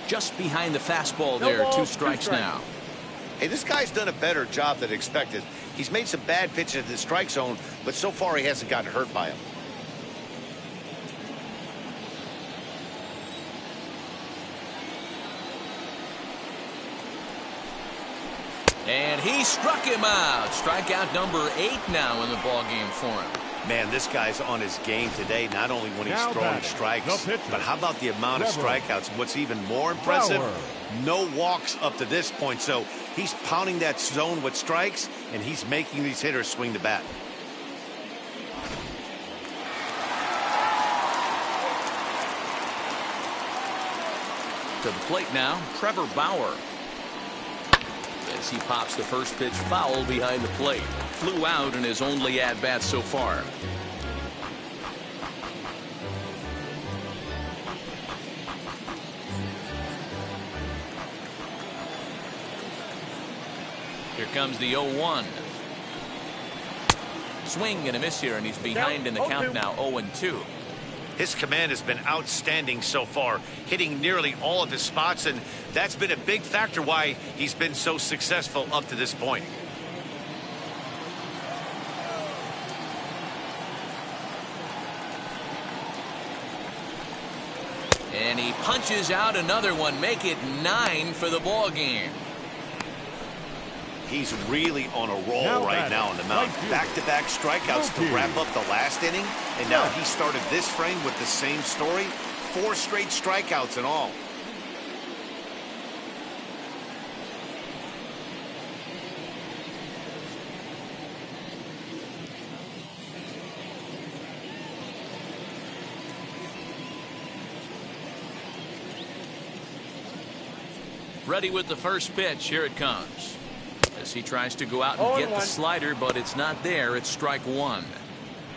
S1: Just behind the fastball there. 2 strikes now.
S2: Hey, this guy's done a better job than expected. He's made some bad pitches in the strike zone, but so far he hasn't gotten hurt by them.
S1: And he struck him out. Strikeout number 8 now in the ballgame for him.
S2: Man, this guy's on his game today, not only when he's throwing strikes, but how about the amount of strikeouts? What's even more impressive, no walks up to this point. So he's pounding that zone with strikes, and he's making these hitters swing the bat.
S1: To the plate now, Trevor Bauer. As he pops the first pitch foul behind the plate. Flew out in his only at-bat so far. Here comes the 0-1. Swing and a miss here, and he's behind in the count now, 0-2.
S2: His command has been outstanding so far, hitting nearly all of his spots, and that's been a big factor why he's been so successful up to this point.
S1: And he punches out another one, make it 9 for the ball game.
S2: He's really on a roll right now on the mound. Back-to-back strikeouts to wrap up the last inning, and now he started this frame with the same story. 4 straight strikeouts in all.
S1: Ready with the first pitch. Here it comes. As he tries to go out and get the slider, but it's not there. It's strike 1.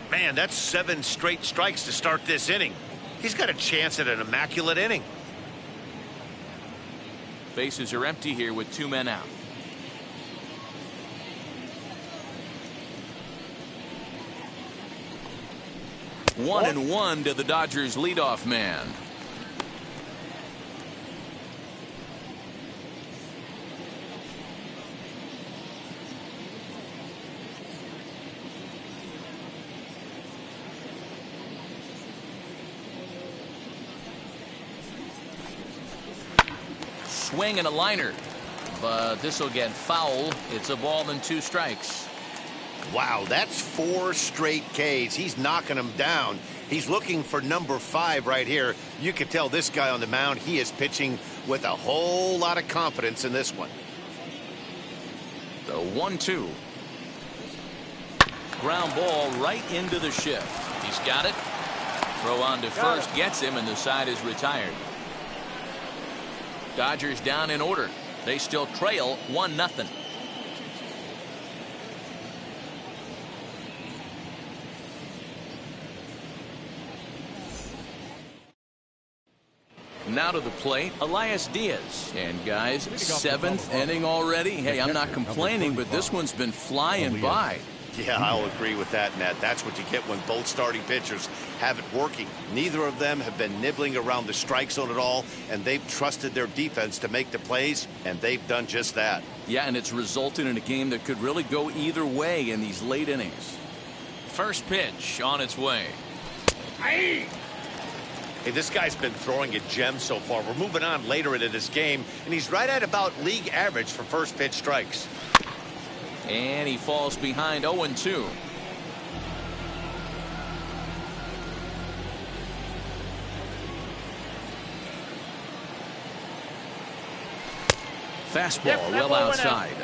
S2: Man, that's 7 straight strikes to start this inning. He's got a chance at an immaculate inning.
S1: Bases are empty here with 2 men out. One and 1 to the Dodgers leadoff man. Swing and a liner, but this will get foul. It's a ball and 2 strikes.
S2: Wow, that's 4 straight Ks. He's knocking them down. He's looking for number 5 right here. You can tell this guy on the mound, he is pitching with a whole lot of confidence in this one.
S1: The 1-2. Ground ball right into the shift. He's got it. Throw on to first, gets him, and the side is retired. Dodgers down in order. They still trail 1-0. Now to the plate, Elias Diaz. And guys, 7th inning already. Hey, I'm not complaining, but this one's been flying by.
S2: Yeah, I'll agree with that, Matt. That's what you get when both starting pitchers have it working. Neither of them have been nibbling around the strike zone at all, and they've trusted their defense to make the plays, and they've done just that.
S1: Yeah, and it's resulted in a game that could really go either way in these late innings. First pitch on its way.
S2: Hey, this guy's been throwing a gem so far. We're moving on later into this game, and he's right at about league average for first pitch strikes.
S1: And he falls behind 0-2. Fastball well outside.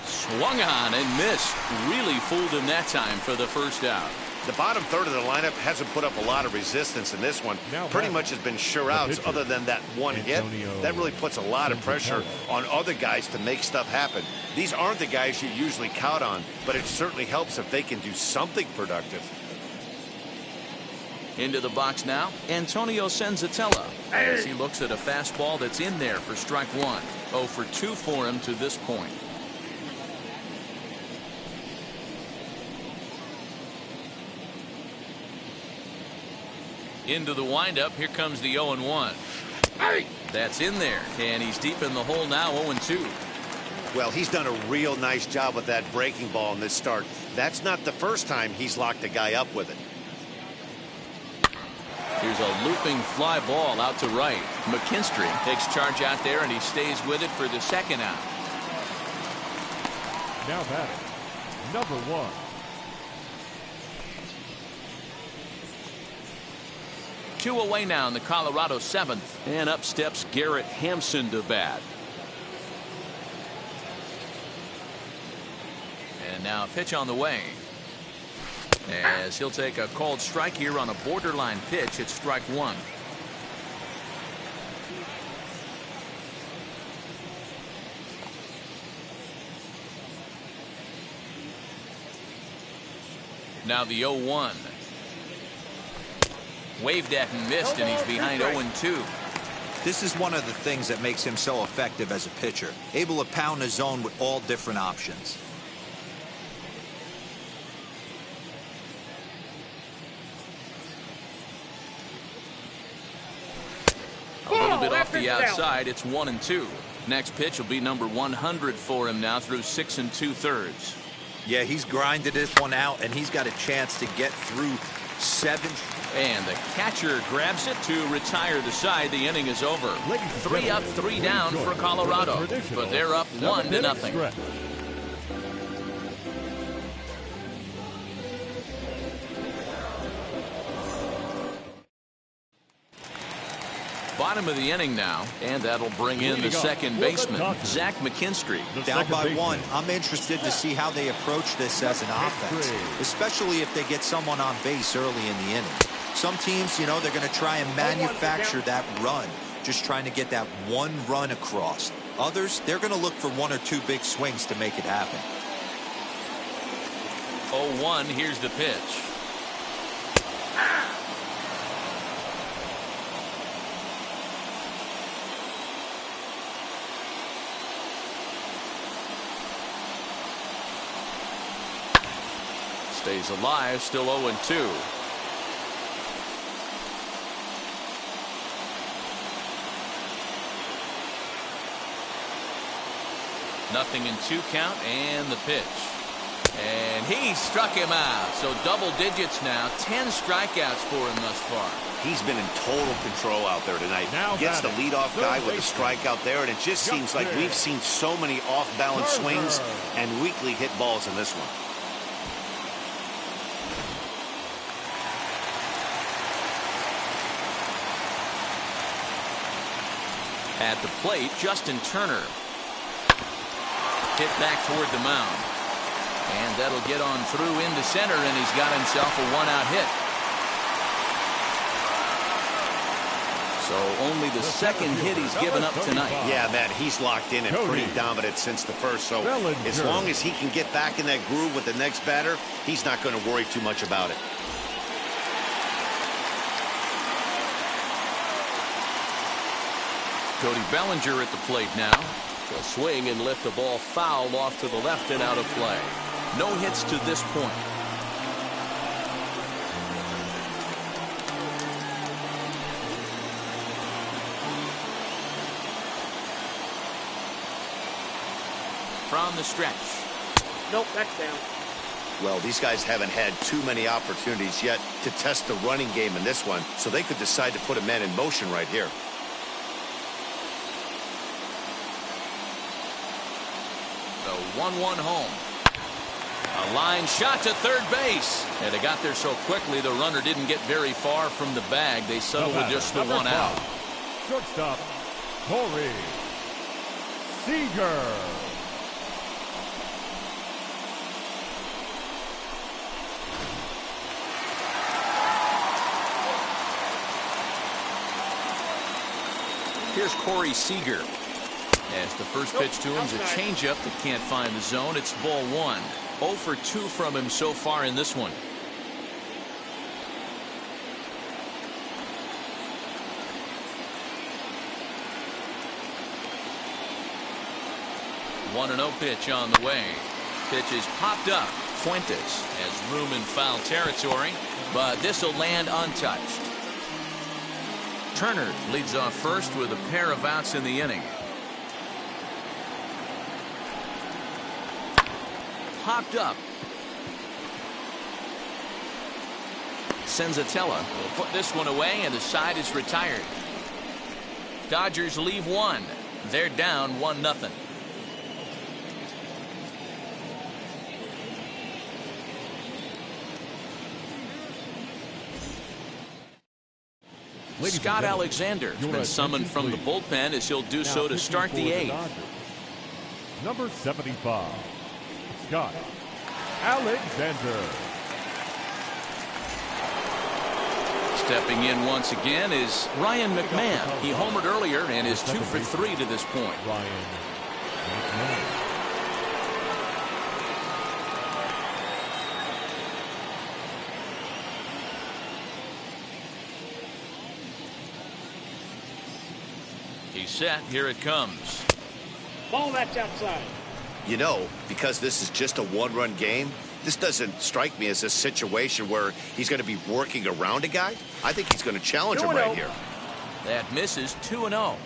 S1: Swung on and missed. Really fooled him that time for the first out.
S2: The bottom third of the lineup hasn't put up a lot of resistance in this one. Pretty much has been sure outs other than that one hit. That really puts a lot of pressure on other guys to make stuff happen. These aren't the guys you usually count on, but it certainly helps if they can do something productive.
S1: Into the box now, Antonio Senzatella, as he looks at a fastball that's in there for strike one. 0 for 2 for him to this point. Into the windup. Here comes the 0-1. That's in there, and he's deep in the hole now. 0-2.
S2: Well, he's done a real nice job with that breaking ball in this start. That's not the first time he's locked a guy up with it.
S1: Here's a looping fly ball out to right. McKinstry takes charge out there, and he stays with it for the second out.
S4: Now batting, number 1.
S1: Two away now in the Colorado 7th, and up steps Garrett Hampson to bat. And now a pitch on the way, as he'll take a called strike here on a borderline pitch at strike one. Now the 0-1. Waved at and missed, and he's behind 0-2.
S3: This is one of the things that makes him so effective as a pitcher, able to pound his zone with all different options.
S1: A little bit off the outside. It's 1-2. Next pitch will be number 100 for him now through 6 2/3.
S3: Yeah, he's grinded this one out, and he's got a chance to get through 7.
S1: And the catcher grabs it to retire the side. The inning is over. 3 up, 3 down for Colorado, but they're up 1-0. Bottom of the inning now, and that'll bring in the second baseman, Zach McKinstry.
S3: Down by 1. I'm interested to see how they approach this as an offense, especially if they get someone on base early in the inning. Some teams, you know, they're going to try and manufacture that run, just trying to get that one run across. Others, they're going to look for 1 or 2 big swings to make it happen.
S1: 0-1, here's the pitch. Stays alive, still 0-2. Nothing in 2 count, and the pitch. And he struck him out. So double digits now. 10 strikeouts for him thus far.
S2: He's been in total control out there tonight. Gets the leadoff guy with a strikeout there, and it just seems like we've seen so many off-balance swings and weakly hit balls in this one.
S1: At the plate, Justin Turner. Hit back toward the mound. And that'll get on through into center, and he's got himself a 1-out hit. So only the second hit he's given up tonight.
S2: Yeah, Matt, he's locked in and pretty dominant since the first. So as long as he can get back in that groove with the next batter, he's not going to worry too much about it.
S1: Cody Bellinger at the plate now.
S7: He'll swing and lift the ball foul off to the left and out of play.
S1: No hits to this point. From the stretch.
S6: Nope, that's down.
S2: Well, these guys haven't had too many opportunities yet to test the running game in this one, so they could decide to put a man in motion right here.
S1: The 1-1 home. A line shot to third base. And they got there so quickly the runner didn't get very far from the bag. They settled with just the one out.
S4: Shortstop, Corey Seager.
S1: Here's Corey Seager. As the first pitch to him is a changeup that can't find the zone. It's ball one. 0 for 2 from him so far in this one. One 1-0 pitch on the way. Pitch is popped up. Fuentes has room in foul territory, but this will land untouched. Turner leads off first with a pair of outs in the inning. Popped up. Senzatella will put this one away, and the side is retired. Dodgers leave one. They're down 1-0. Scott Alexander has been summoned from the bullpen as he'll do so to start the 8th.
S4: Number 75, Scott Alexander.
S1: Stepping in once again is Ryan McMahon. He homered earlier and is 2 for 3 to this point.
S4: Ryan McMahon.
S1: He's set. Here it comes.
S6: Ball, that's outside.
S2: You know, because this is just a one-run game, this doesn't strike me as a situation where he's going to be working around a guy. I think he's going to challenge him right here.
S1: That misses. 2-0.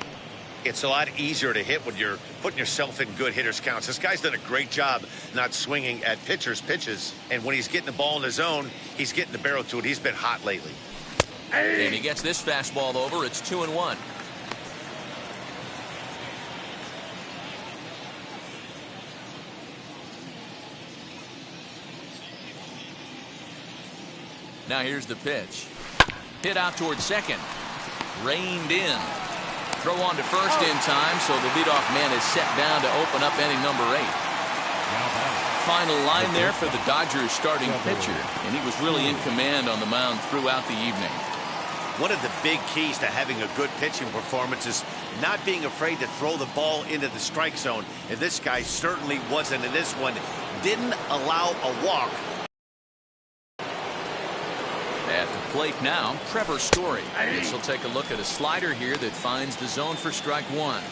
S2: It's a lot easier to hit when you're putting yourself in good hitters' counts. This guy's done a great job not swinging at pitchers' pitches. And when he's getting the ball in the zone, he's getting the barrel to it. He's been hot lately.
S1: And he gets this fastball over. It's 2-1. Now here's the pitch. Hit out towards second. Reined in. Throw on to first in time, so the leadoff man is set down to open up inning number 8. Final line there for the Dodgers starting pitcher, and he was really in command on the mound throughout the evening.
S2: One of the big keys to having a good pitching performance is not being afraid to throw the ball into the strike zone, and this guy certainly wasn't in this one. Didn't allow a walk.
S1: At the plate now, Trevor Story. This will take a look at a slider here that finds the zone for strike one.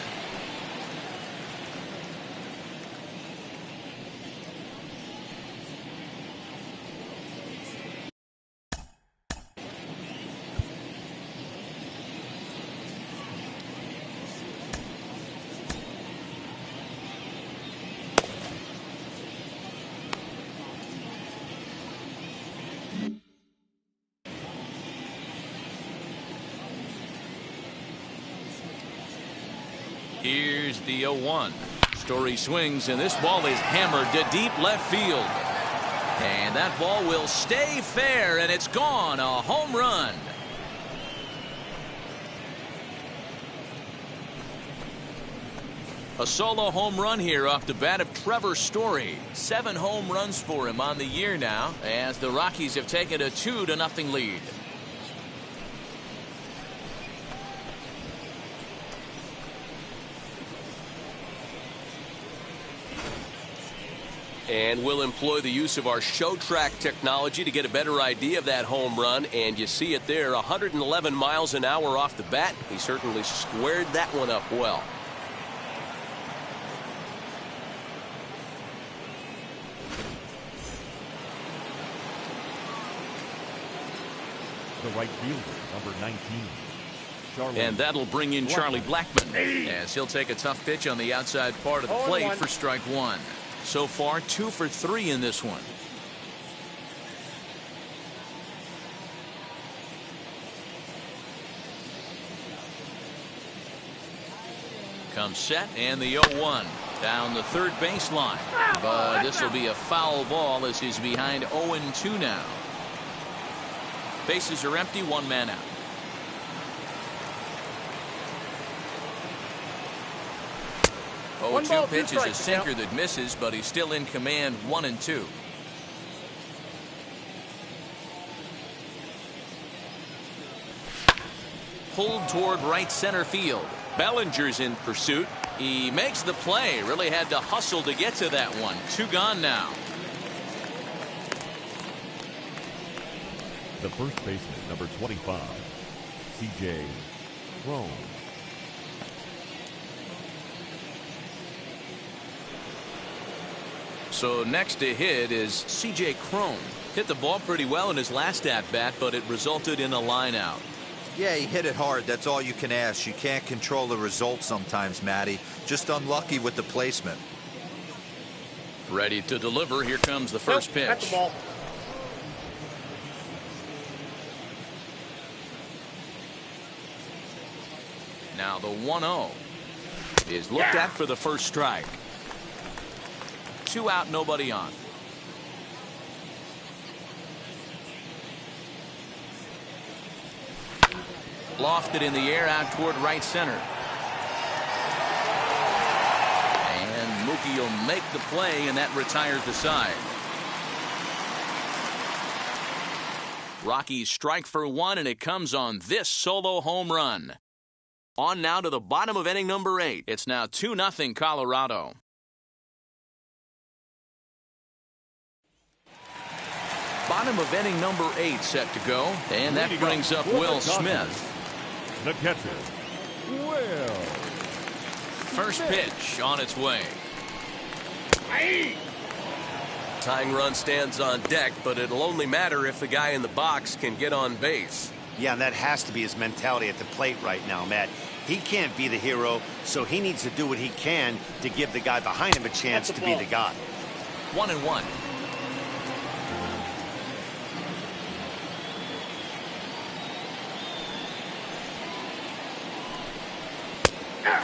S1: Here's the 0-1. Story swings, and this ball is hammered to deep left field. And that ball will stay fair, and it's gone. A home run. A solo home run here off the bat of Trevor Story. 7 home runs for him on the year now, as the Rockies have taken a 2-0 lead.
S7: And we'll employ the use of our show track technology to get a better idea of that home run. And you see it there, 111 miles an hour off the bat. He certainly squared that one up well.
S4: The right fielder, number 19.
S1: And that'll bring in Charlie Blackmon as he'll take a tough pitch on the outside part of the plate for strike one. So far, 2 for 3 in this one. Comes set and the 0-1 down the third baseline. But this will be a foul ball as he's behind 0-2 now. Bases are empty, 1 man out. Oh, 2 pitch is a sinker that misses, but he's still in command, 1-2. Pulled toward right center field. Bellinger's in pursuit. He makes the play. Really had to hustle to get to that one. 2 gone now.
S4: The first baseman, number 25, C.J. Crone.
S1: So next to hit is C.J. Crone. Hit the ball pretty well in his last at-bat, but it resulted in a line out.
S3: Yeah, he hit it hard. That's all you can ask. You can't control the result sometimes, Matty. Just unlucky with the placement.
S1: Ready to deliver. Here comes the first pitch.
S6: That's the ball.
S1: Now the 1-0 is looked at for the first strike. 2 out, nobody on. Lofted in the air out toward right center. And Mookie will make the play, and that retires the side. Rockies strike for 1, and it comes on this solo home run. On now to the bottom of inning number 8. It's now 2-0 Colorado. Bottom of inning number 8 set to go, and that brings up Will Smith.
S4: The catcher, Will.
S1: First pitch on its way.
S7: Tying run stands on deck, but it'll only matter if the guy in the box can get on base.
S2: Yeah, and that has to be his mentality at the plate right now, Matt. He can't be the hero, so he needs to do what he can to give the guy behind him a chance to be the guy.
S1: 1-1.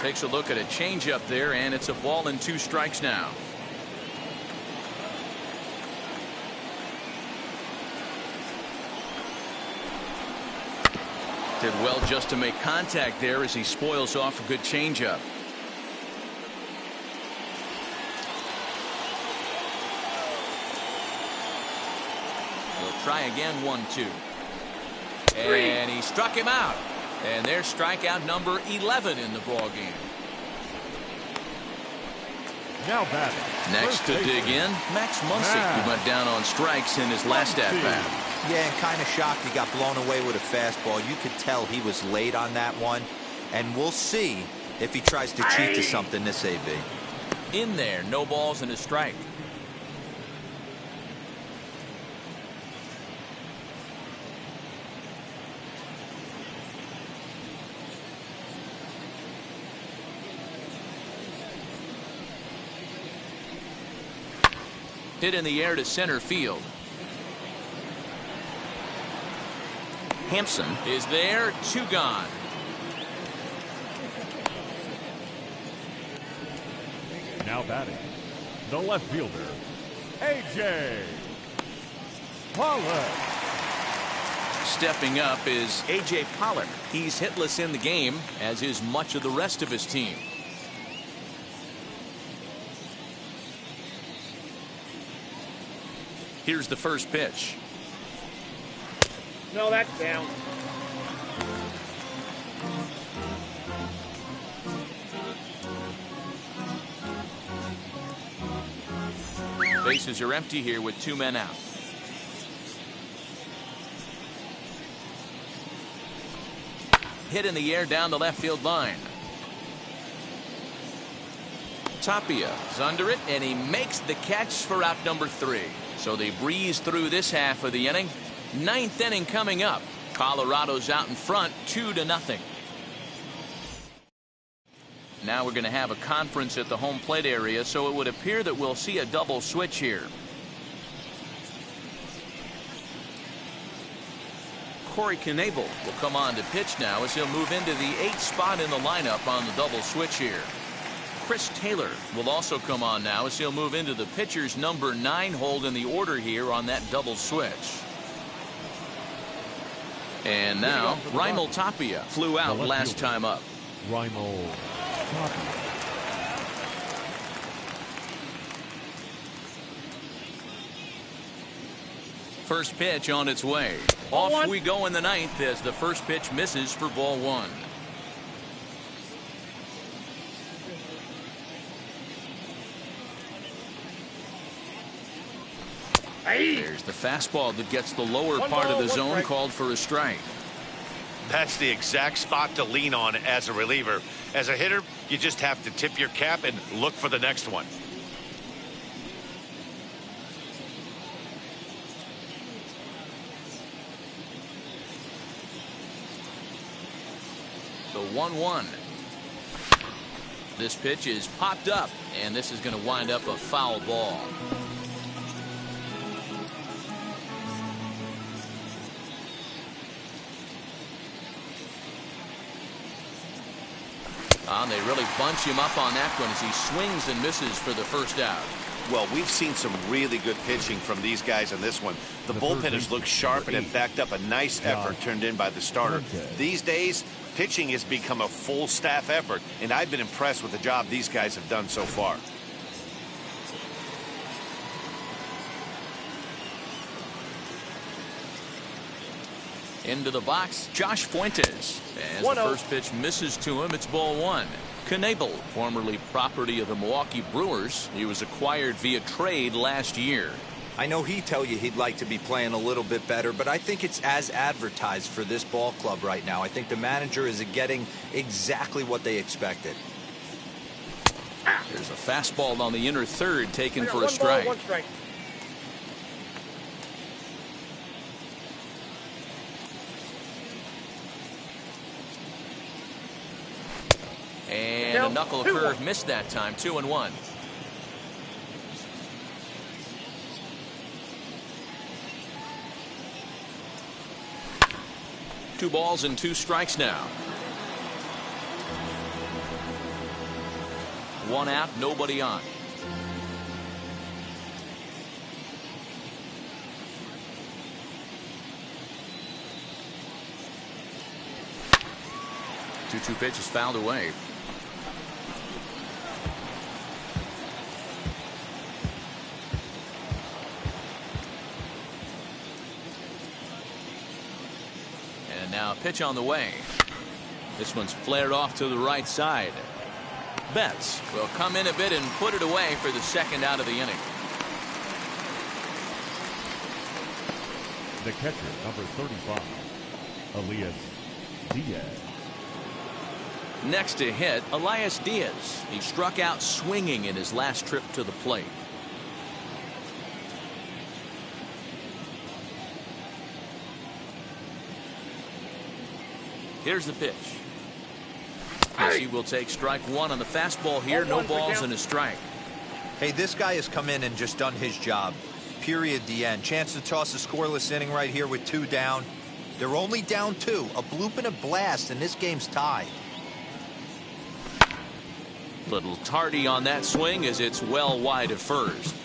S1: Takes a look at a changeup there, and it's a ball and 2 strikes now. Did well just to make contact there as he spoils off a good changeup. He'll try again, 1-2. And he struck him out. And there's strikeout number 11 in the ball game.
S4: Now batting.
S1: Next to dig in, Max Muncy, who went down on strikes in his last at-bat.
S3: Yeah, and kind of shocked he got blown away with a fastball. You could tell he was late on that one. And we'll see if he tries to cheat to something this AB.
S1: In there, no balls and a strike. Hit in the air to center field. Hampson is there, 2 gone.
S4: Now batting, the left fielder, A.J. Pollock.
S1: Stepping up is A.J. Pollock. He's hitless in the game, as is much of the rest of his team. Here's the first pitch.
S6: No, that's down.
S1: Bases are empty here with 2 men out. Hit in the air down the left field line. Tapia is under it, and he makes the catch for out number 3. So they breeze through this half of the inning. 9th inning coming up. Colorado's out in front, 2-0. Now we're going to have a conference at the home plate area, so it would appear that we'll see a double switch here. Corey Knebel will come on to pitch now as he'll move into the 8th spot in the lineup on the double switch here. Chris Taylor will also come on now as he'll move into the pitcher's number 9 hold in the order here on that double switch. And now Raimel Tapia flew out last time up.
S4: Raimel Tapia.
S1: First pitch on its way. Off we go in the 9th as the first pitch misses for ball 1. There's the fastball that gets the lower part of the zone, called for a strike.
S2: That's the exact spot to lean on as a reliever. As a hitter, you just have to tip your cap and look for the next one.
S1: The 1-1. This pitch is popped up, and this is going to wind up a foul ball. They really bunch him up on that one as he swings and misses for the first out.
S2: Well, we've seen some really good pitching from these guys in this one. The bullpenners look sharp and have backed up a nice effort turned in by the starter. These days, pitching has become a full staff effort, and I've been impressed with the job these guys have done so far.
S1: Into the box, Josh Fuentes. As the first pitch misses to him, it's ball 1. Knebel, formerly property of the Milwaukee Brewers. He was acquired via trade last year.
S3: I know he'd tell you he'd like to be playing a little bit better, but I think it's as advertised for this ball club right now. I think the manager is getting exactly what they expected.
S1: There's a fastball on the inner third taken for a strike.
S6: 1 strike.
S1: And a knuckle curve missed that time. 2-1. Two balls and 2 strikes now. 1 out, nobody on. Two pitches fouled away. And now a pitch on the way. This one's flared off to the right side. Betts will come in a bit and put it away for the second out of the inning.
S4: The catcher, number 35, Elias Diaz.
S1: Next to hit, Elias Diaz. He struck out swinging in his last trip to the plate. Here's the pitch. He will take strike 1 on the fastball here. No balls and a strike.
S3: Hey, this guy has come in and just done his job. Period. The end. Chance to toss a scoreless inning right here with 2 down. They're only down 2. A bloop and a blast, and this game's tied.
S1: Little tardy on that swing as it's well wide of first.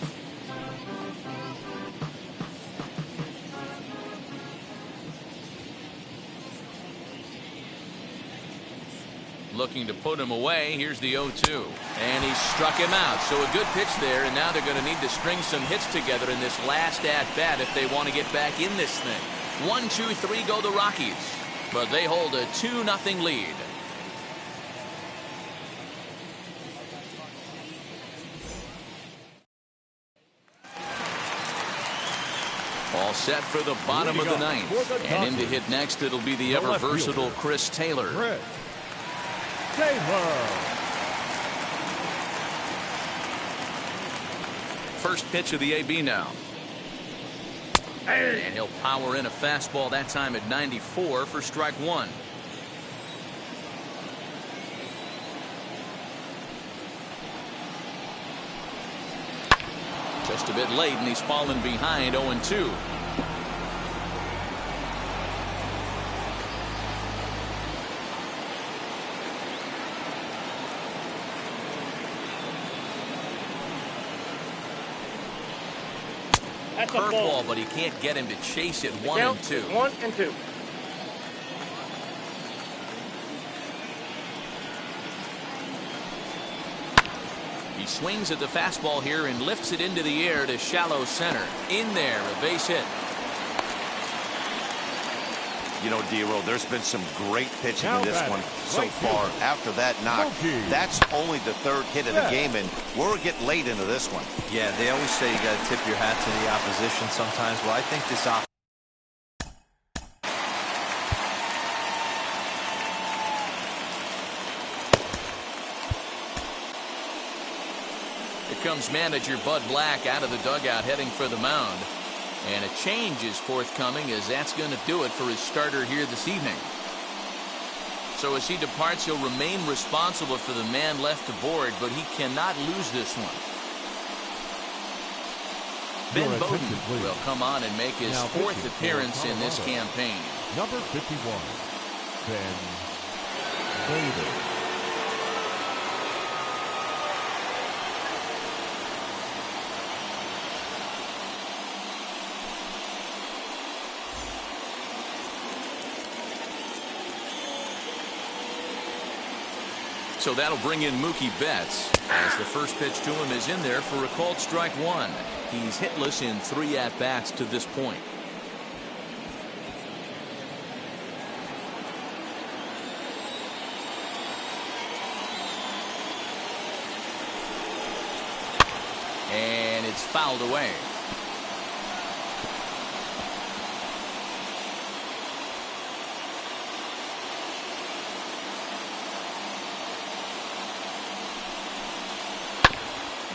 S1: Looking to put him away. Here's the 0-2. And he struck him out. So a good pitch there, and now they're going to need to string some hits together in this last at-bat if they want to get back in this thing. 1, 2, 3 go the Rockies. But they hold a 2-0 lead. All set for the bottom of the ninth. And in to hit next, it'll be the ever-versatile Chris Taylor. First pitch of the AB now. And he'll power in a fastball that time at 94 for strike one. Just a bit late, and he's fallen behind 0-2. Curveball, but he can't get him to chase it. 1-2.
S6: 1-2.
S1: He swings at the fastball here and lifts it into the air to shallow center. In there, a base hit.
S2: You know, D-Roll, there's been some great pitching in this one so far. After that knock, that's only the third hit of the game, and we're getting late into this one.
S3: Yeah, they always say you got to tip your hat to the opposition sometimes. Well, I think this
S1: Here comes manager Bud Black out of the dugout heading for the mound. And a change is forthcoming, as that's going to do it for his starter here this evening. So as he departs, he'll remain responsible for the man left aboard, but he cannot lose this one. Ben Bowden will come on and make his fourth appearance in this campaign.
S4: Number 51, Ben Bowden.
S1: So that'll bring in Mookie Betts, as the first pitch to him is in there for a called strike one. He's hitless in 3 at-bats to this point. And it's fouled away.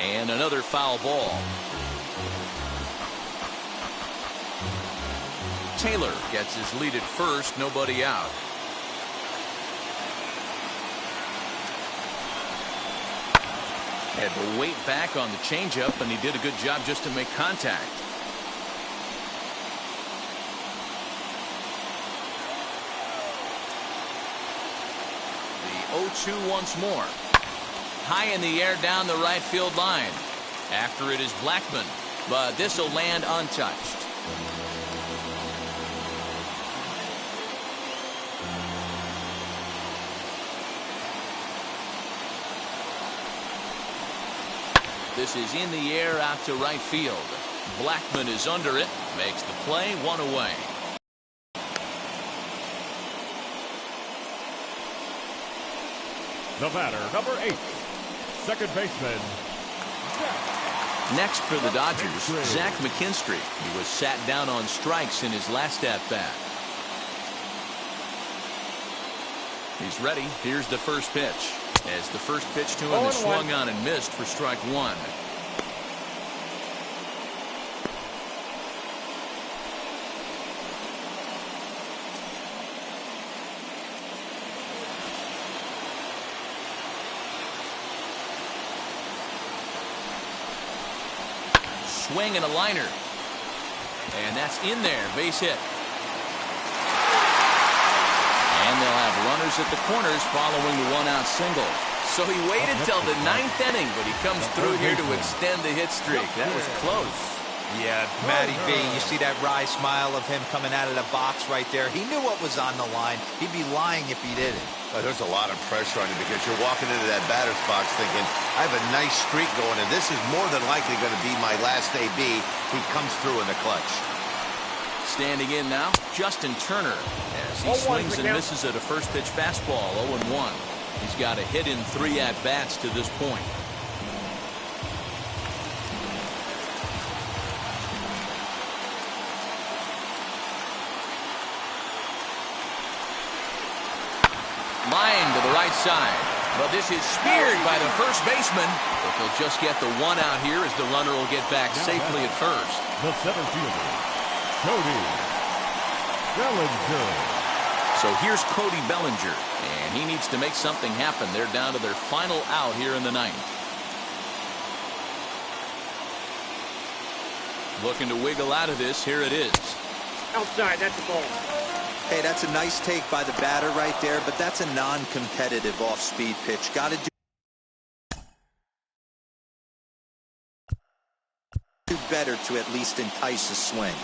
S1: And another foul ball. Taylor gets his lead at first, nobody out. Had to wait back on the changeup, and he did a good job just to make contact. The 0-2 once more. High in the air down the right field line. After it is Blackmon, but this will land untouched. This is in the air out to right field. Blackmon is under it, makes the play, 1 away.
S4: The batter, number 8. Second baseman.
S1: Next for the Dodgers, Zach McKinstry. He was sat down on strikes in his last at-bat. He's ready. Here's the first pitch. As the first pitch to him is swung on and missed for strike one. Swing and a liner. And that's in there. Base hit. And they'll have runners at the corners following the one-out single. So he waited till the 9th inning, but he comes through here to extend the hit streak. That was close.
S3: Yeah, Matty B, you see that wry smile of him coming out of the box right there. He knew what was on the line. He'd be lying if he didn't.
S2: There's a lot of pressure on you because you're walking into that batter's box thinking, I have a nice streak going, and this is more than likely going to be my last AB. He comes through in the clutch.
S1: Standing in now, Justin Turner, as he swings and misses at a first pitch fastball, 0-1. He's got a hit in 3 at-bats to this point. Line to the right side. But this is speared by the first baseman. But they'll just get the one out here as the runner will get back safely at first.
S4: The center fielder, Cody Bellinger.
S1: So here's Cody Bellinger, and he needs to make something happen. They're down to their final out here in the ninth. Looking to wiggle out of this. Here it is.
S6: Outside, that's a ball.
S3: Hey, that's a nice take by the batter right there, but that's a non-competitive off-speed pitch. Got to do better to at least entice a swing.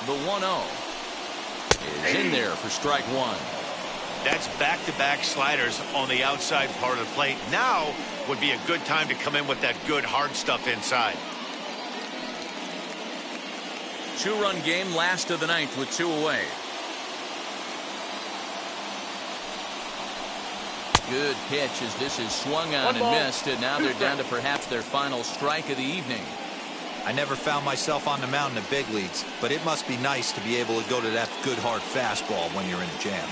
S1: The 1-0 is in there for strike one.
S2: That's back-to-back sliders on the outside part of the plate. Now would be a good time to come in with that good hard stuff inside.
S1: Two-run game, last of the ninth with two away. Good pitch as this is swung on and missed, and now they're down to perhaps their final strike of the evening.
S3: I never found myself on the mound in the big leagues, but it must be nice to be able to go to that good hard fastball when you're in a jam.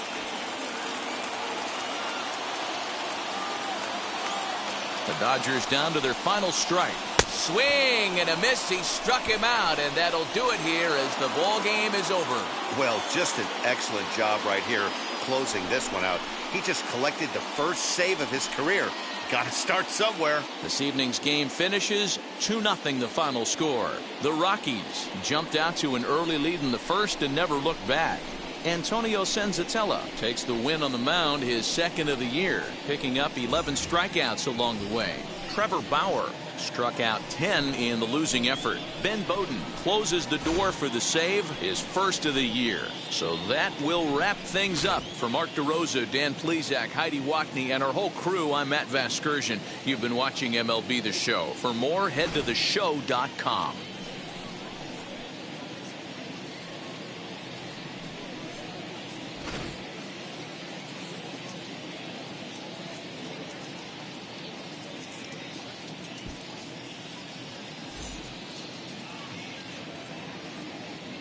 S1: The Dodgers down to their final strike. Swing and a miss. He struck him out, and that'll do it here as the ball game is over.
S2: Well, just an excellent job right here closing this one out. He just collected the first save of his career. Got to start somewhere.
S1: This evening's game finishes 2-0 the final score. The Rockies jumped out to an early lead in the first and never looked back. Antonio Senzatella takes the win on the mound, his second of the year, picking up 11 strikeouts along the way. Trevor Bauer struck out 10 in the losing effort. Ben Bowden closes the door for the save, his first of the year. So that will wrap things up. For Mark DeRosa, Dan Plesac, Heidi Wackney, and our whole crew, I'm Matt Vasgersian. You've been watching MLB The Show. For more, head to theshow.com.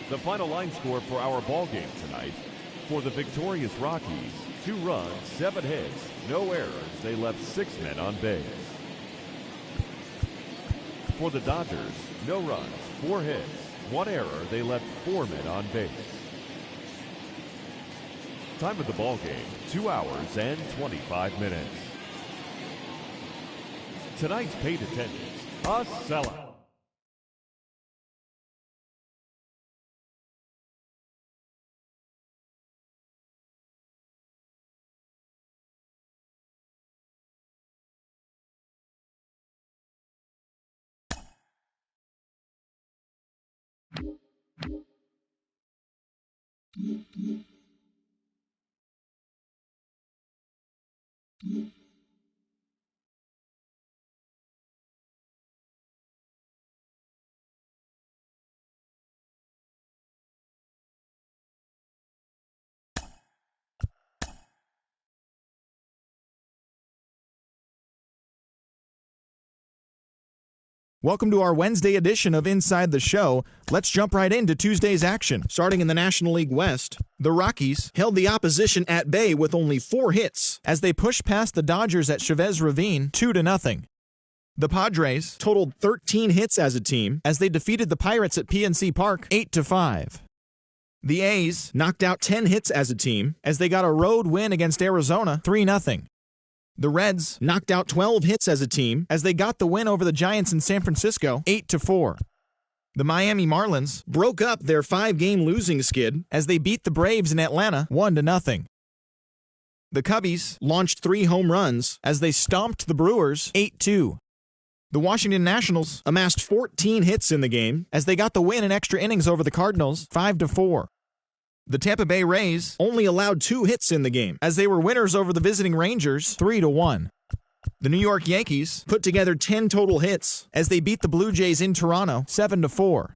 S4: The final line score for our ball game tonight. For the victorious Rockies, 2 runs, 7 hits, no errors. They left 6 men on base. For the Dodgers, no runs, 4 hits, 1 error. They left 4 men on base. Time of the ball game, 2 hours and 25 minutes. Tonight's paid attendance, a sellout.
S8: Welcome to our Wednesday edition of Inside the Show. Let's jump right into Tuesday's action. Starting in the National League West, the Rockies held the opposition at bay with only 4 hits as they pushed past the Dodgers at Chavez Ravine 2-0. The Padres totaled 13 hits as a team as they defeated the Pirates at PNC Park 8-5. The A's knocked out 10 hits as a team as they got a road win against Arizona 3-0. The Reds knocked out 12 hits as a team as they got the win over the Giants in San Francisco 8-4. The Miami Marlins broke up their 5-game losing skid as they beat the Braves in Atlanta 1-0. The Cubbies launched 3 home runs as they stomped the Brewers 8-2. The Washington Nationals amassed 14 hits in the game as they got the win in extra innings over the Cardinals 5-4. The Tampa Bay Rays only allowed 2 hits in the game as they were winners over the visiting Rangers 3-1. The New York Yankees put together 10 total hits as they beat the Blue Jays in Toronto 7-4.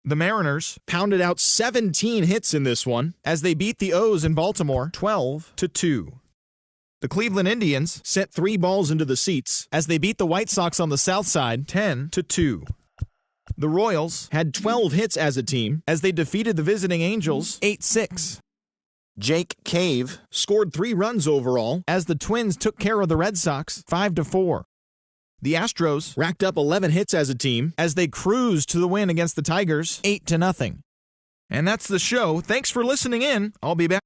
S8: The Mariners pounded out 17 hits in this one as they beat the O's in Baltimore 12-2. The Cleveland Indians sent 3 balls into the seats as they beat the White Sox on the south side 10-2. The Royals had 12 hits as a team as they defeated the visiting Angels 8-6. Jake Cave scored 3 runs overall as the Twins took care of the Red Sox 5-4. The Astros racked up 11 hits as a team as they cruised to the win against the Tigers 8-0. And that's the show. Thanks for listening in. I'll be back.